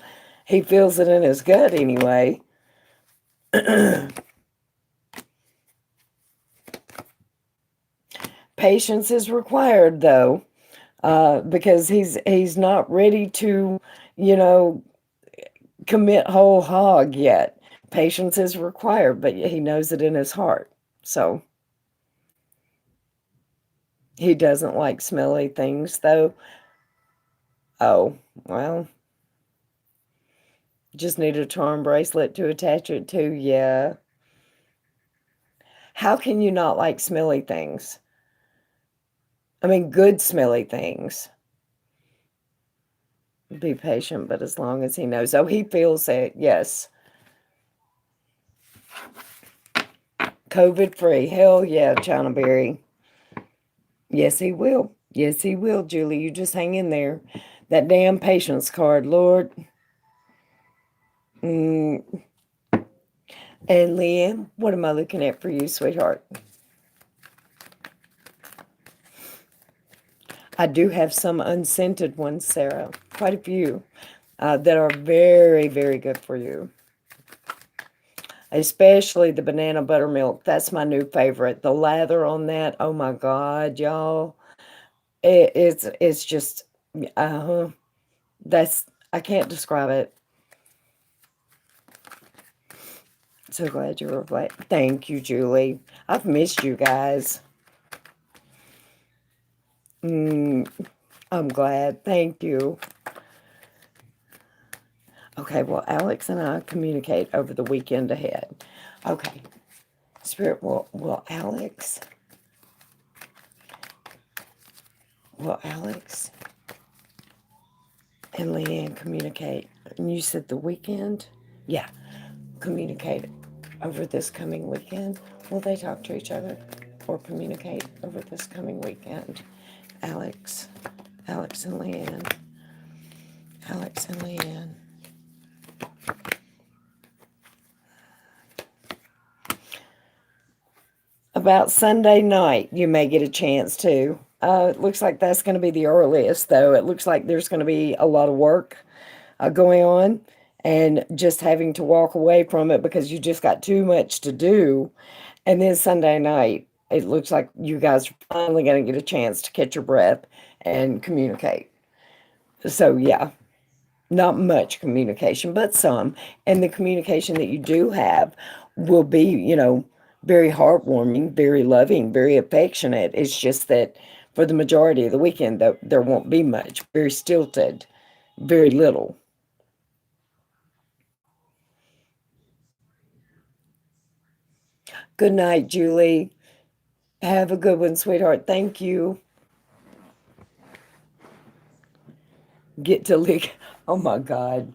He feels it in his gut anyway. Patience is required though, because he's not ready to, you know, commit whole hog yet. Patience is required, but he knows it in his heart. So he doesn't like smelly things though. Oh, well, just need a charm bracelet to attach it to. Yeah. How can you not like smelly things? I mean, good smelly things. Be patient, but as long as he knows. Oh, he feels it. Yes. COVID free. Hell yeah, China Berry. Yes, he will. Yes, he will, Julie. You just hang in there. That damn patience card, Lord. Mm. And Leanne, what am I looking at for you, sweetheart? I do have some unscented ones, Sarah. Quite a few that are very, very good for you. Especially the banana buttermilk. That's my new favorite. The lather on that, oh my God, y'all. It's just, that's, I can't describe it. So glad you were glad. Thank you, Julie. I've missed you guys. Mm, I'm glad. Thank you. Okay, well, Alex and I communicate over the weekend ahead. Okay. Spirit, will Alex and Leanne communicate? And you said the weekend? Yeah, communicate over this coming weekend. Will they talk to each other or communicate over this coming weekend? Alex, Alex and Leanne, Alex and Leanne. About Sunday night, you may get a chance to. It looks like that's going to be the earliest, though. It looks like there's going to be a lot of work going on and just having to walk away from it because you just got too much to do. And then Sunday night, it looks like you guys are finally going to get a chance to catch your breath and communicate. So, yeah, not much communication, but some. And the communication that you do have will be, very heartwarming, very loving, very affectionate. It's just that for the majority of the weekend, there won't be much, very stilted, very little. Good night, Julie. Have a good one, sweetheart. Thank you. Get to lick. Oh my God.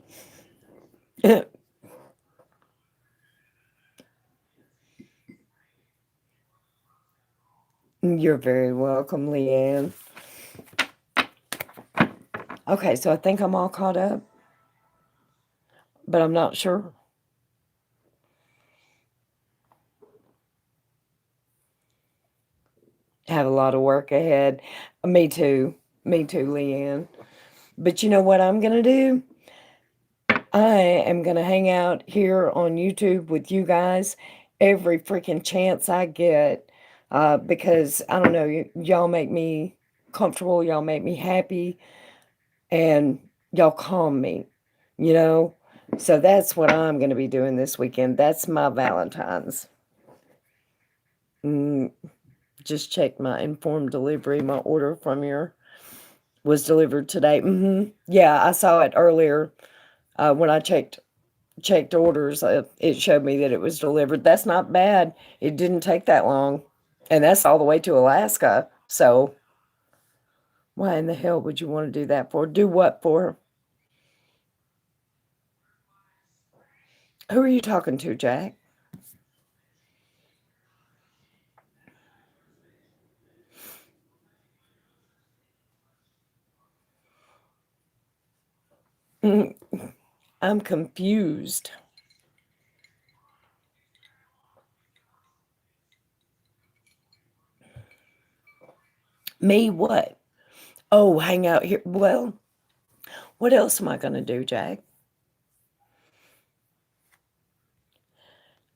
You're very welcome, Leanne. Okay, so I think I'm all caught up, but I'm not sure. Have a lot of work ahead. Me too. Me too, Leanne. But you know what I'm going to do? I am going to hang out here on YouTube with you guys every freaking chance I get because I don't know, y'all make me comfortable, y'all make me happy, and y'all calm me, you know? So that's what I'm going to be doing this weekend. That's my Valentine's. Mm, just checked my informed delivery. My order from your was delivered today. Yeah, I saw it earlier when I checked orders. It showed me that it was delivered. That's not bad. It didn't take that long, and that's all the way to Alaska. So why in the hell would you want to do that for? Do what for? Who are you talking to, Jack? I'm confused. Me what? Oh, hang out here. Well, what else am I going to do, Jack?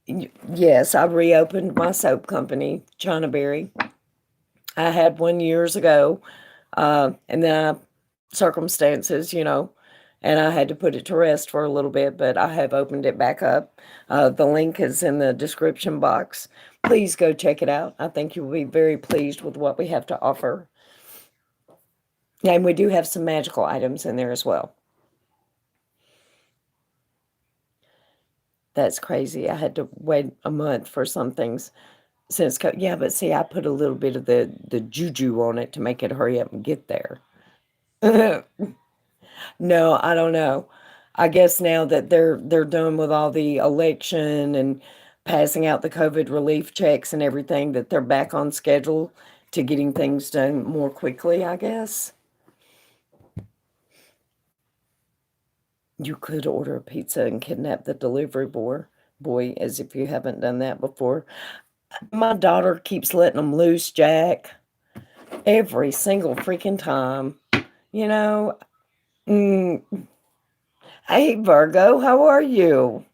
Yes, I reopened my soap company, China Berry. I had one years ago, and then circumstances, and I had to put it to rest for a little bit, but I have opened it back up. The link is in the description box. Please go check it out. I think you'll be very pleased with what we have to offer. And we do have some magical items in there as well. That's crazy. I had to wait a month for some things yeah, but see, I put a little bit of the juju on it to make it hurry up and get there. No, I don't know. I guess now that they're done with all the election and passing out the COVID relief checks and everything, that they're back on schedule to getting things done more quickly, I guess. You could order a pizza and kidnap the delivery boy, as if you haven't done that before. My daughter keeps letting them loose, Jack, every single freaking time. You know, mm, hey Virgo, how are you?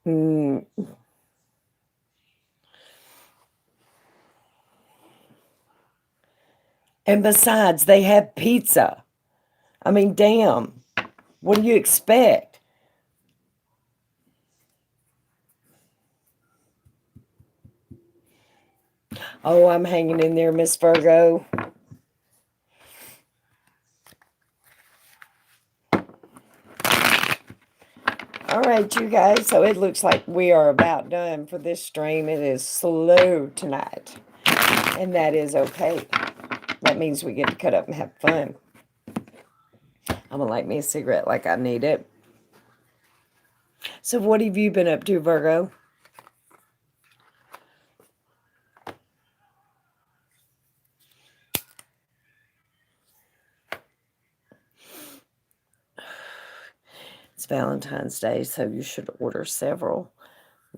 Mm, and besides, they have pizza. I mean, damn. What do you expect? Oh, I'm hanging in there, Miss Virgo. All right, you guys. So it looks like we are about done for this stream. It is slow tonight, and that is okay. That means we get to cut up and have fun. I'm gonna light me a cigarette like I need it. So, what have you been up to, Virgo? It's Valentine's Day, so you should order several.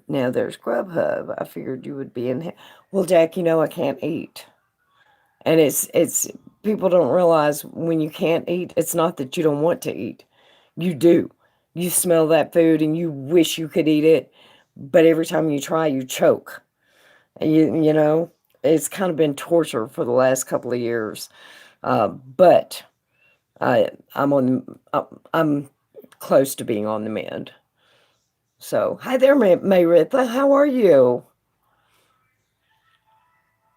Now there's Grubhub. I figured you would be in here. Well, Jack, I can't eat. And it's people don't realize when you can't eat, it's not that you don't want to eat. You do. You smell that food and you wish you could eat it, but every time you try, you choke. You know, it's kind of been torture for the last couple of years. But I'm close to being on the mend. So, hi there, Mayritha. How are you?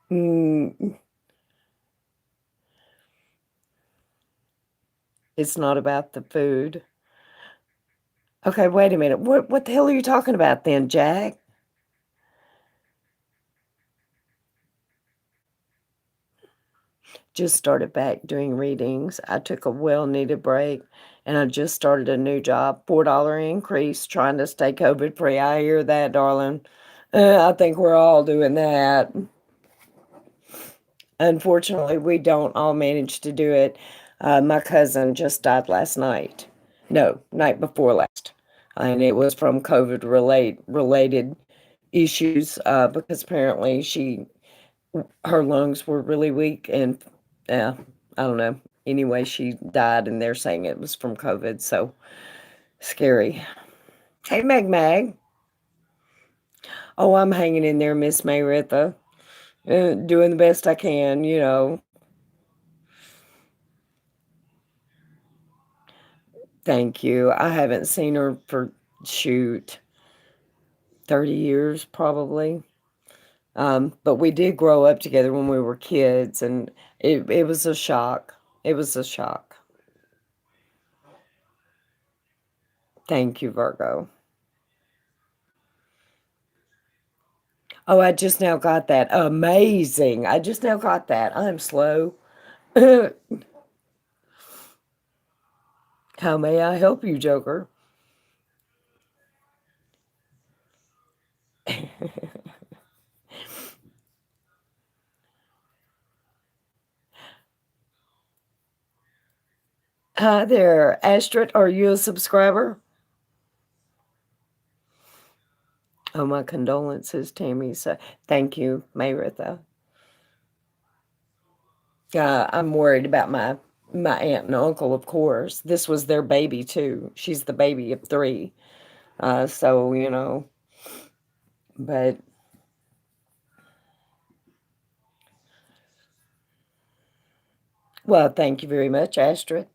Mm, it's not about the food. Okay, wait a minute. What the hell are you talking about then, Jack? Just started back doing readings. I took a well-needed break and I just started a new job. $4 increase, trying to stay COVID free. I hear that, darling. I think we're all doing that. Unfortunately, we don't all manage to do it. My cousin just died last night. No, night before last. And it was from COVID related issues because apparently her lungs were really weak and yeah, I don't know. Anyway, she died and they're saying it was from COVID. So scary. Hey, Mag. Oh, I'm hanging in there, Miss Mayritha. Doing the. Best I can. Thank you. I haven't seen her for, shoot, 30 years probably. But we did grow up together when we were kids, and it was a shock. It was a shock. Thank you, Virgo. Oh, I just now got that. Amazing. I just now got that. I'm slow. How may I help you, Joker? Hi there, Astrid. Are you a subscriber? Oh, my condolences, Tammy. So, thank you, Mayritha. I'm worried about my aunt and uncle, of course. This was their baby too. She's the baby of three. So, but well, thank you very much, Astrid.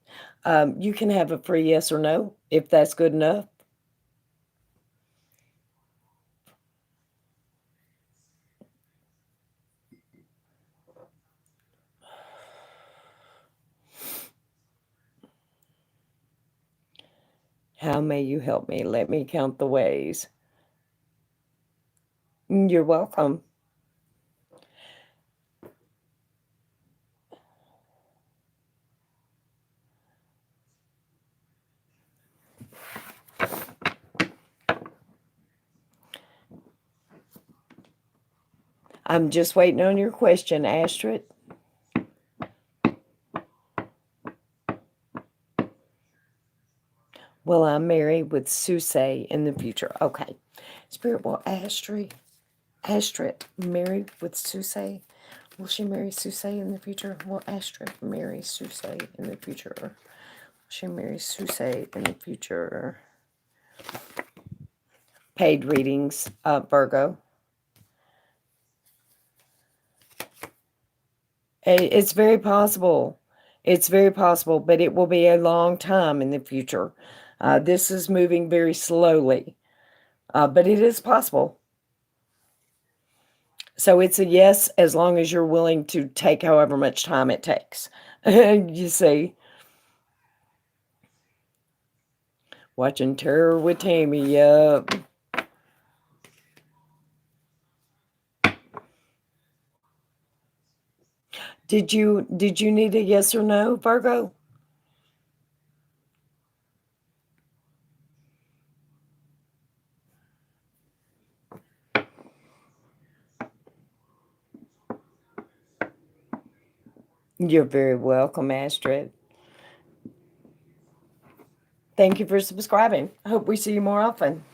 You can have a free yes or no if that's good enough. How may you help me? Let me count the ways. You're welcome. I'm just waiting on your question, Astrid. Will I marry with Suse in the future? Okay. Spirit, will Astrid marry with Suse? Will she marry Suse in the future? Will Astrid marry Suse in the future? Will she marry Suse in the future? Paid readings, Virgo. It's very possible. It's very possible, but it will be a long time in the future. This is moving very slowly, but it is possible. So it's a yes as long as you're willing to take however much time it takes. You see, watching Terror with Tammy. Yep. Did you need a yes or no, Virgo? You're very welcome, Astrid. Thank you for subscribing. I hope we see you more often.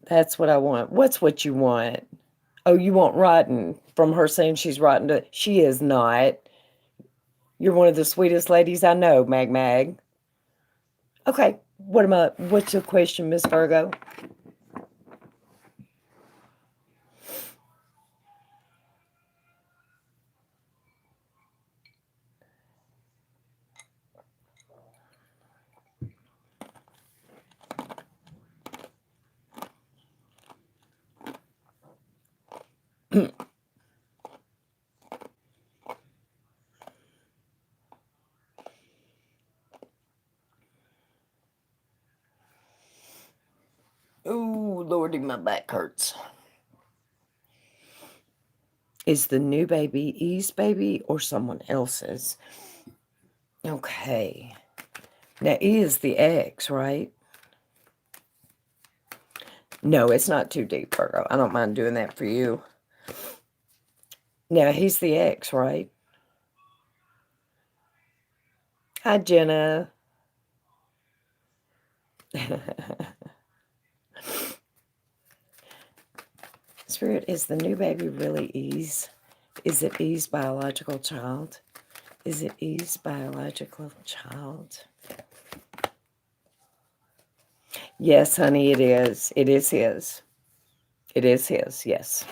That's what I want. What's what you want? Oh, you want rotten from her saying she's rotten to. She is not. You're one of the sweetest ladies I know, Mag. Okay, what's your question, Miss Virgo? Ooh, Lordy, my back hurts. Is the new baby E's baby or someone else's? Okay. Now, E is the X, right? No, it's not too deep, Virgo. I don't mind doing that for you. Now, he's the ex, right? Hi, Jenna. Spirit, is the new baby really E's? Is it E's biological child? Is it E's biological child? Yes, honey, it is. It is his. It is his, yes.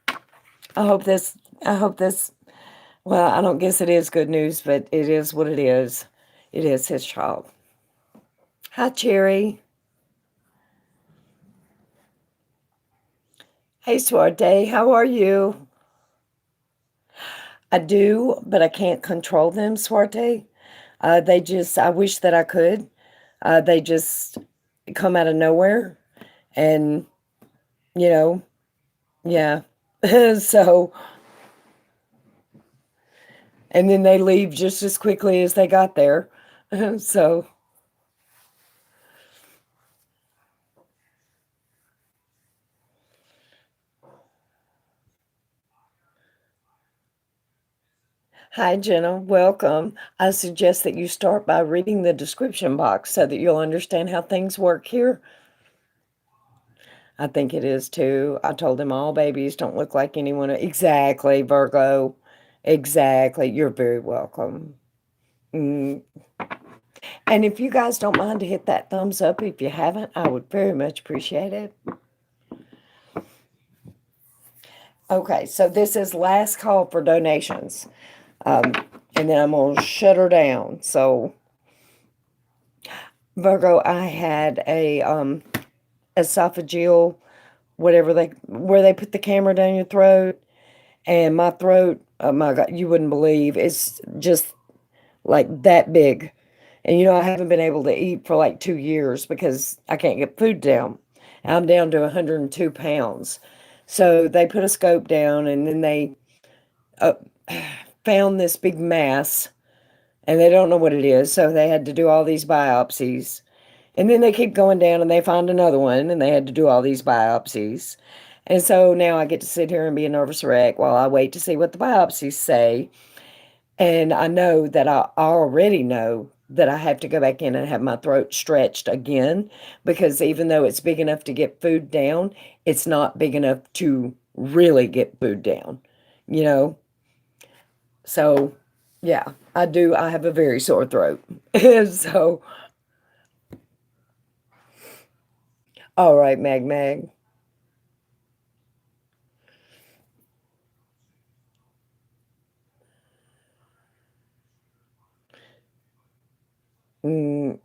I hope this, I hope this, well, I don't guess it is good news, but it is what it is. It is his child. Hi, Cherry. Hey, Suarte, how are you? I do, but I can't control them, Suarte. I wish that I could. They just come out of nowhere and, you know, yeah. So, and then they leave just as quickly as they got there. So, hi, Jenna. Welcome. I suggest that you start by reading the description box so that you'll understand how things work here. I think it is too. I told him all babies don't look like anyone. Exactly, Virgo. Exactly. You're very welcome. Mm. And if you guys don't mind to hit that thumbs up if you haven't, I would very much appreciate it. Okay, so this is last call for donations. Um, and then I'm going to shut her down. So, Virgo, I had a esophageal, whatever where they put the camera down your throat. And my throat, oh my God, you wouldn't believe, it's just like that big. And I haven't been able to eat for like 2 years because I can't get food down. I'm down to 102 pounds. So they put a scope down and then they uh, found this big mass and they don't know what it is. So they had to do all these biopsies. And then they keep going down and they find another one and they had to do all these biopsies. And so now I get to sit here and be a nervous wreck while I wait to see what the biopsies say. And I know that I already know that I have to go back in and have my throat stretched again because even though it's big enough to get food down, it's not big enough to really get food down, you know? So, yeah, I do. I have a very sore throat. So, all right, Mag Mag. Mm,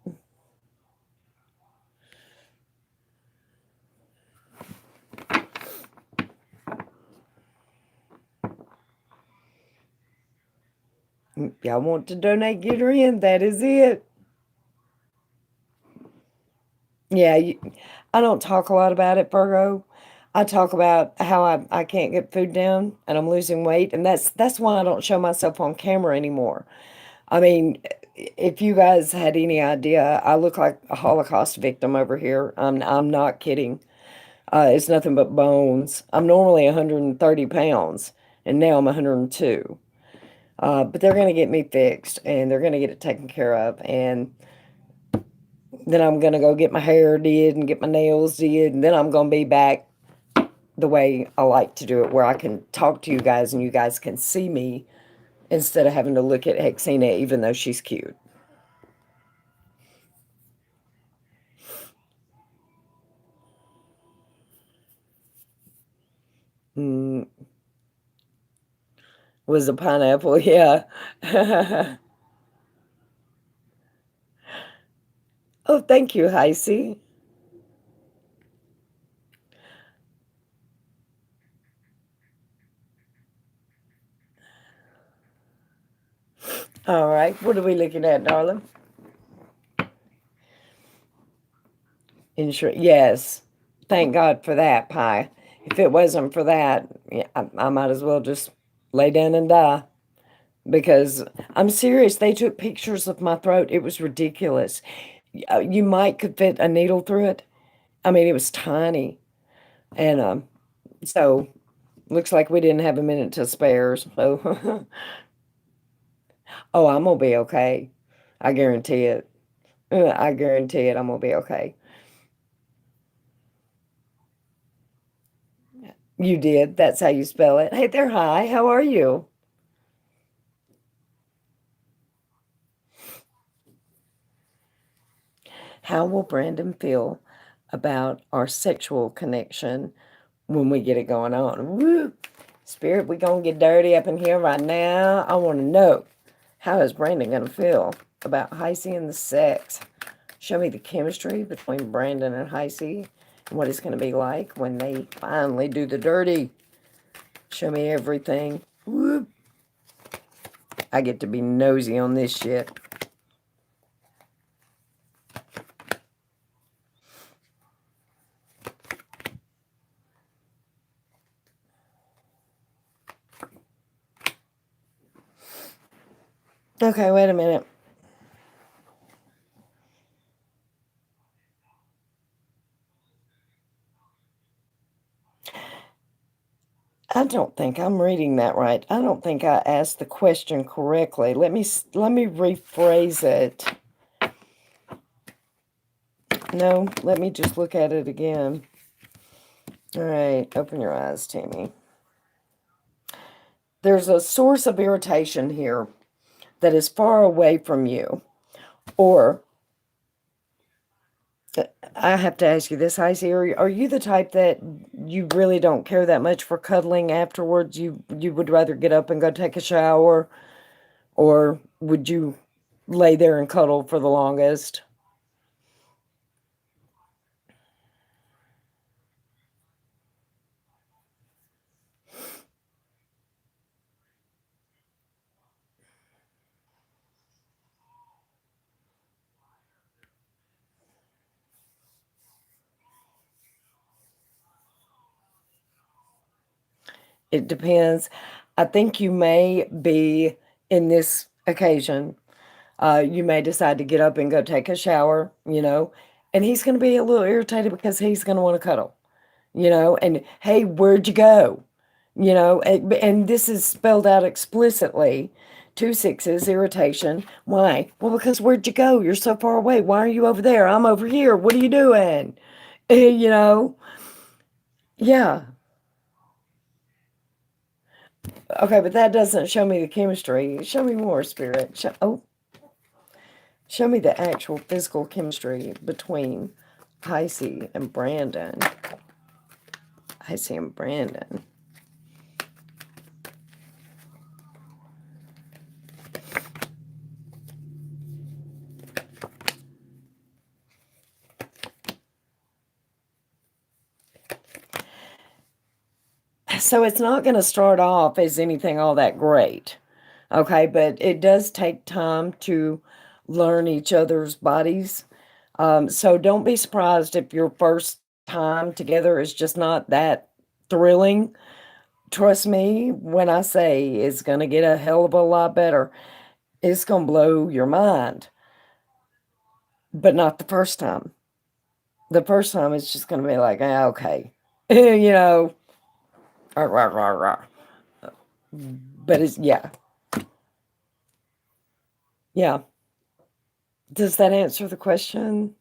y'all want to donate, get her in. That is it. Yeah, I don't talk a lot about it, Virgo. I talk about how I can't get food down and I'm losing weight, and that's why I don't show myself on camera anymore. I mean, if you guys had any idea, I look like a Holocaust victim over here. I'm not kidding. It's nothing but bones. I'm normally 130 pounds, and now I'm 102. But they're gonna get me fixed, and they're gonna get it taken care of, and then I'm gonna go get my hair did and get my nails did, and then I'm gonna be back the way I like to do it, where I can talk to you guys and you guys can see me instead of having to look at Hexina, even though she's cute. Mm, was a pineapple, yeah. Oh, thank you, Heisey. All right, what are we looking at, darling? Insurance, yes. Thank God for that, Pie. If it wasn't for that, yeah, I might as well just lay down and die. Because I'm serious, they took pictures of my throat. It was ridiculous. You might could fit a needle through it. I mean, it was tiny. And so looks like we didn't have a minute to spare. So, oh, I'm gonna be okay. I guarantee it. I guarantee it. I'm gonna be okay. You did. That's how you spell it. Hey there. Hi. How are you? How will Brandon feel about our sexual connection when we get it going on? Woo! Spirit, we gonna get dirty up in here right now. I want to know, how is Brandon gonna feel about Heisey and the sex? Show me the chemistry between Brandon and Heisey and what it's gonna be like when they finally do the dirty. Show me everything. Whoop. I get to be nosy on this shit. Okay, wait a minute. I don't think I'm reading that right. I don't think I asked the question correctly. Let me rephrase it. No, let me just look at it again. All right, open your eyes, Tammy. There's a source of irritation here that is far away from you. Or I have to ask you this, Heisey, are you the type that you really don't care that much for cuddling afterwards? You would rather get up and go take a shower, or would you lay there and cuddle for the longest? It depends. I think you may be in this occasion. You may decide to get up and go take a shower, and he's going to be a little irritated because he's going to want to cuddle, and hey, where'd you go? And this is spelled out explicitly. Two sixes, irritation. Why? Well, because where'd you go? You're so far away. Why are you over there? I'm over here. What are you doing? You know? Yeah. Okay, but that doesn't show me the chemistry. Show me more, Spirit. Show me the actual physical chemistry between Heisey and Brandon. Heisey and Brandon. So it's not going to start off as anything all that great. Okay, but it does take time to learn each other's bodies. So don't be surprised if your first time together is just not that thrilling. Trust me when I say it's going to get a hell of a lot better. It's going to blow your mind, but not the first time. The first time it's just going to be like, ah, okay, you know, rah, rah, rah, rah. But it's, yeah, yeah. Does that answer the question?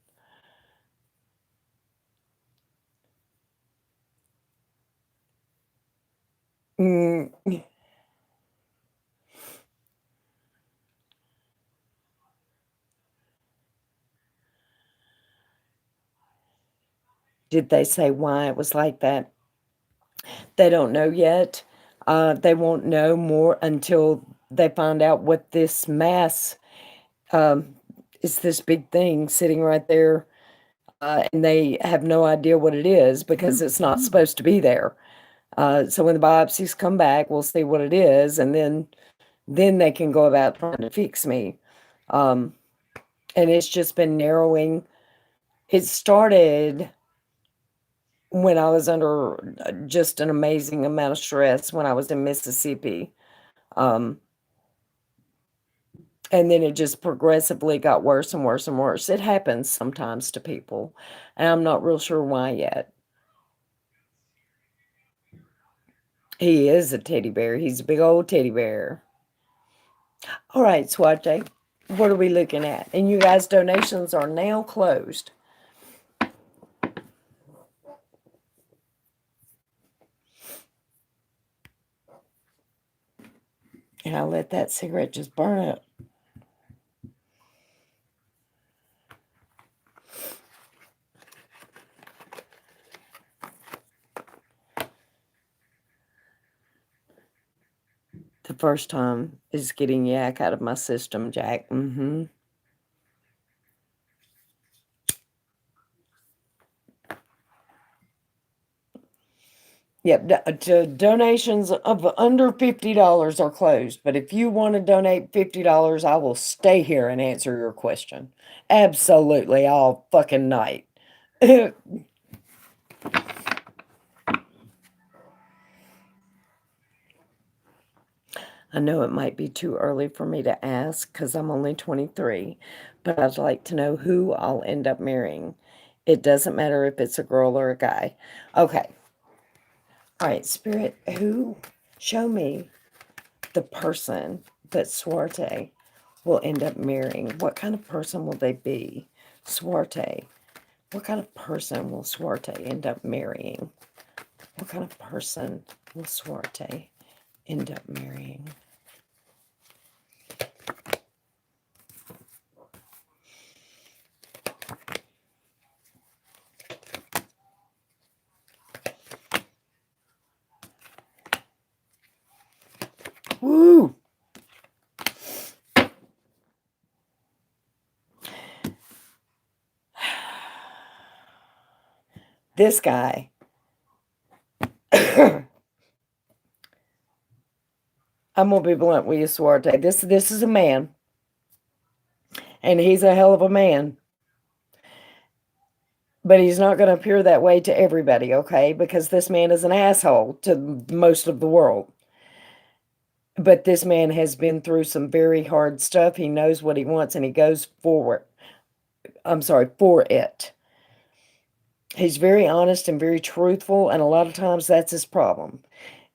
Mm, did they say why it was like that? They don't know yet. They won't know more until they find out what this mass um, is, this big thing sitting right there. And they have no idea what it is because it's not supposed to be there. So when the biopsies come back, we'll see what it is, and then they can go about trying to fix me. Um, and it's just been narrowing. It started when I was under just an amazing amount of stress when I was in Mississippi. Um, And then it just progressively got worse and worse and worse. It happens sometimes to people, and I'm not real sure why yet. He is a teddy bear. He's a big old teddy bear. All right, Swate, what are we looking at? And you guys, donations are now closed. And I'll let that cigarette just burn up. The first time is getting yak out of my system, Jack. Yep, donations of under $50 are closed. But if you want to donate $50, I will stay here and answer your question. Absolutely, all fucking night. I know it might be too early for me to ask because I'm only 23, but I'd like to know who I'll end up marrying. It doesn't matter if it's a girl or a guy. Okay. All right, Spirit, show me the person that Swarte will end up marrying. What kind of person will they be? Swarte. What kind of person will Swarte end up marrying? What kind of person will Swarte end up marrying? Woo! This guy. I'm gonna be blunt with you, Swarte. This is a man, and he's a hell of a man. But he's not going to appear that way to everybody, okay? Because this man is an asshole to most of the world. But this man has been through some very hard stuff. He knows what he wants and he goes forward. I'm sorry, for it. He's very honest and very truthful, and a lot of times that's his problem.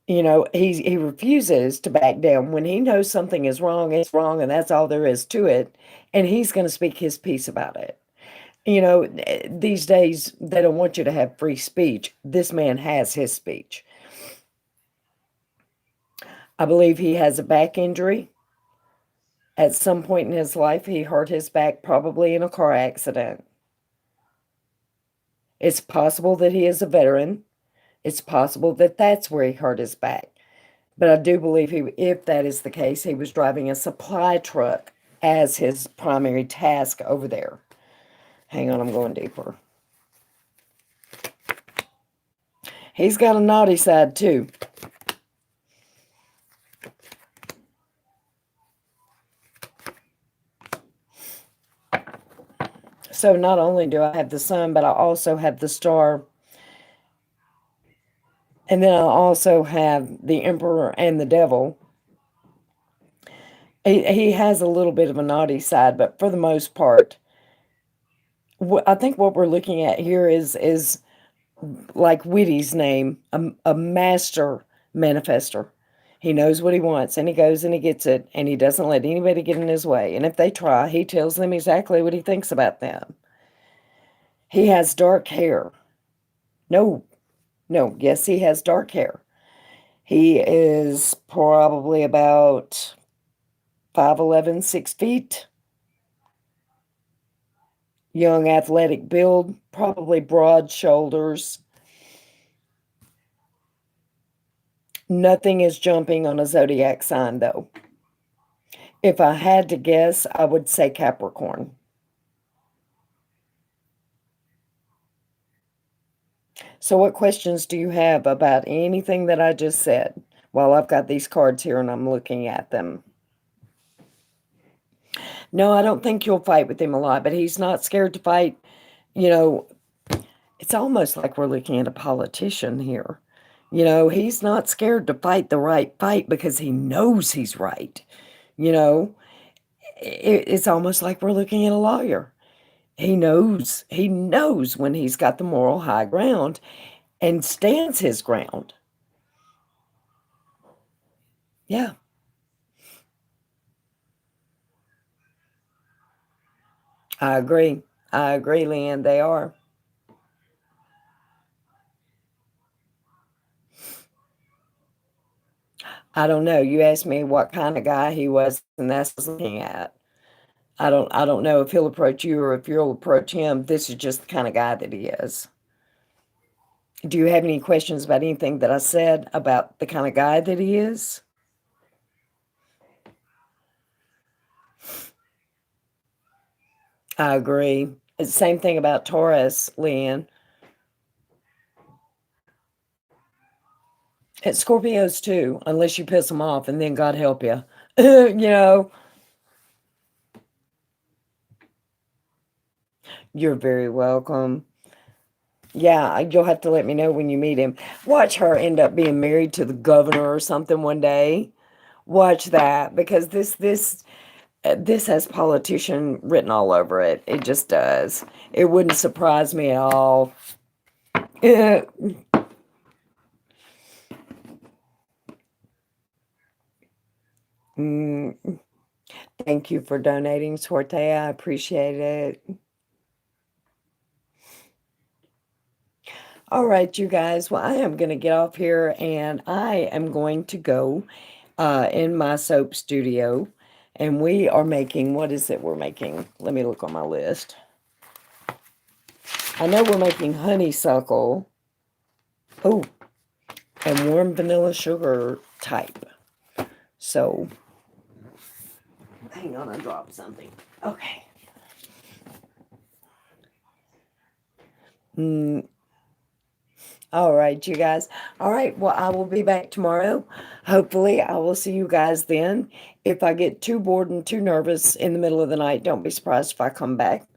You know, he refuses to back down. When he knows something is wrong, it's wrong, and that's all there is to it. And he's going to speak his piece about it. You know, these days they don't want you to have free speech. This man has his speech. I believe he has a back injury. At some point in his life, he hurt his back, probably in a car accident. It's possible that he is a veteran. It's possible that that's where he hurt his back. But I do believe if that is the case, he was driving a supply truck as his primary task over there. Hang on, I'm going deeper. He's got a naughty side too. So not only do I have the sun, but I also have the star. And then I also have the emperor and the devil. He has a little bit of a naughty side, but for the most part, I think what we're looking at here is like Whitty's name, a master manifester. He knows what he wants and he goes and he gets it and he doesn't let anybody get in his way. And if they try, he tells them exactly what he thinks about them. He has dark hair. No, no, yes, he has dark hair. He is probably about 5'11", 6 feet. Young athletic build, probably broad shoulders. Nothing is jumping on a zodiac sign, though. If I had to guess, I would say Capricorn. So what questions do you have about anything that I just said? While I've got these cards here and I'm looking at them. No, I don't think you'll fight with him a lot, but he's not scared to fight. You know, it's almost like we're looking at a politician here. You know, he's not scared to fight the right fight because he knows he's right. You know, It's almost like we're looking at a lawyer. He knows when he's got the moral high ground and stands his ground. Yeah, I agree. I agree, Leanne. They are. I don't know. You asked me what kind of guy he was, and that's what I was looking at. I don't know if he'll approach you or if you'll approach him. This is just the kind of guy that he is. Do you have any questions about anything that I said about the kind of guy that he is? I agree. It's the same thing about Taurus, Leanne. It's Scorpios too, unless you piss them off, and then God help you. You know, you're very welcome. Yeah, you'll have to let me know when you meet him. Watch her end up being married to the governor or something one day. Watch that because this has politician written all over it. It just does. It wouldn't surprise me at all. Mm, thank you for donating, Sorte. I appreciate it. All right, you guys. Well, I am going to get off here and I am going to go in my soap studio. And we are making, what is it we're making? Let me look on my list. I know we're making honeysuckle. Oh, and warm vanilla sugar type. So, hang on, I dropped something. Okay. Mm, all right, you guys. All right, well, I will be back tomorrow. Hopefully, I will see you guys then. If I get too bored and too nervous in the middle of the night, don't be surprised if I come back.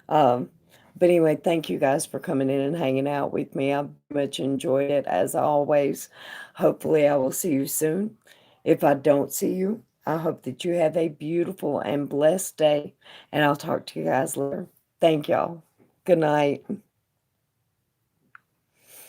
Um, but anyway, thank you guys for coming in and hanging out with me. I've much enjoyed it as always. Hopefully, I will see you soon. If I don't see you, I hope that you have a beautiful and blessed day, and I'll talk to you guys later. Thank y'all. Good night.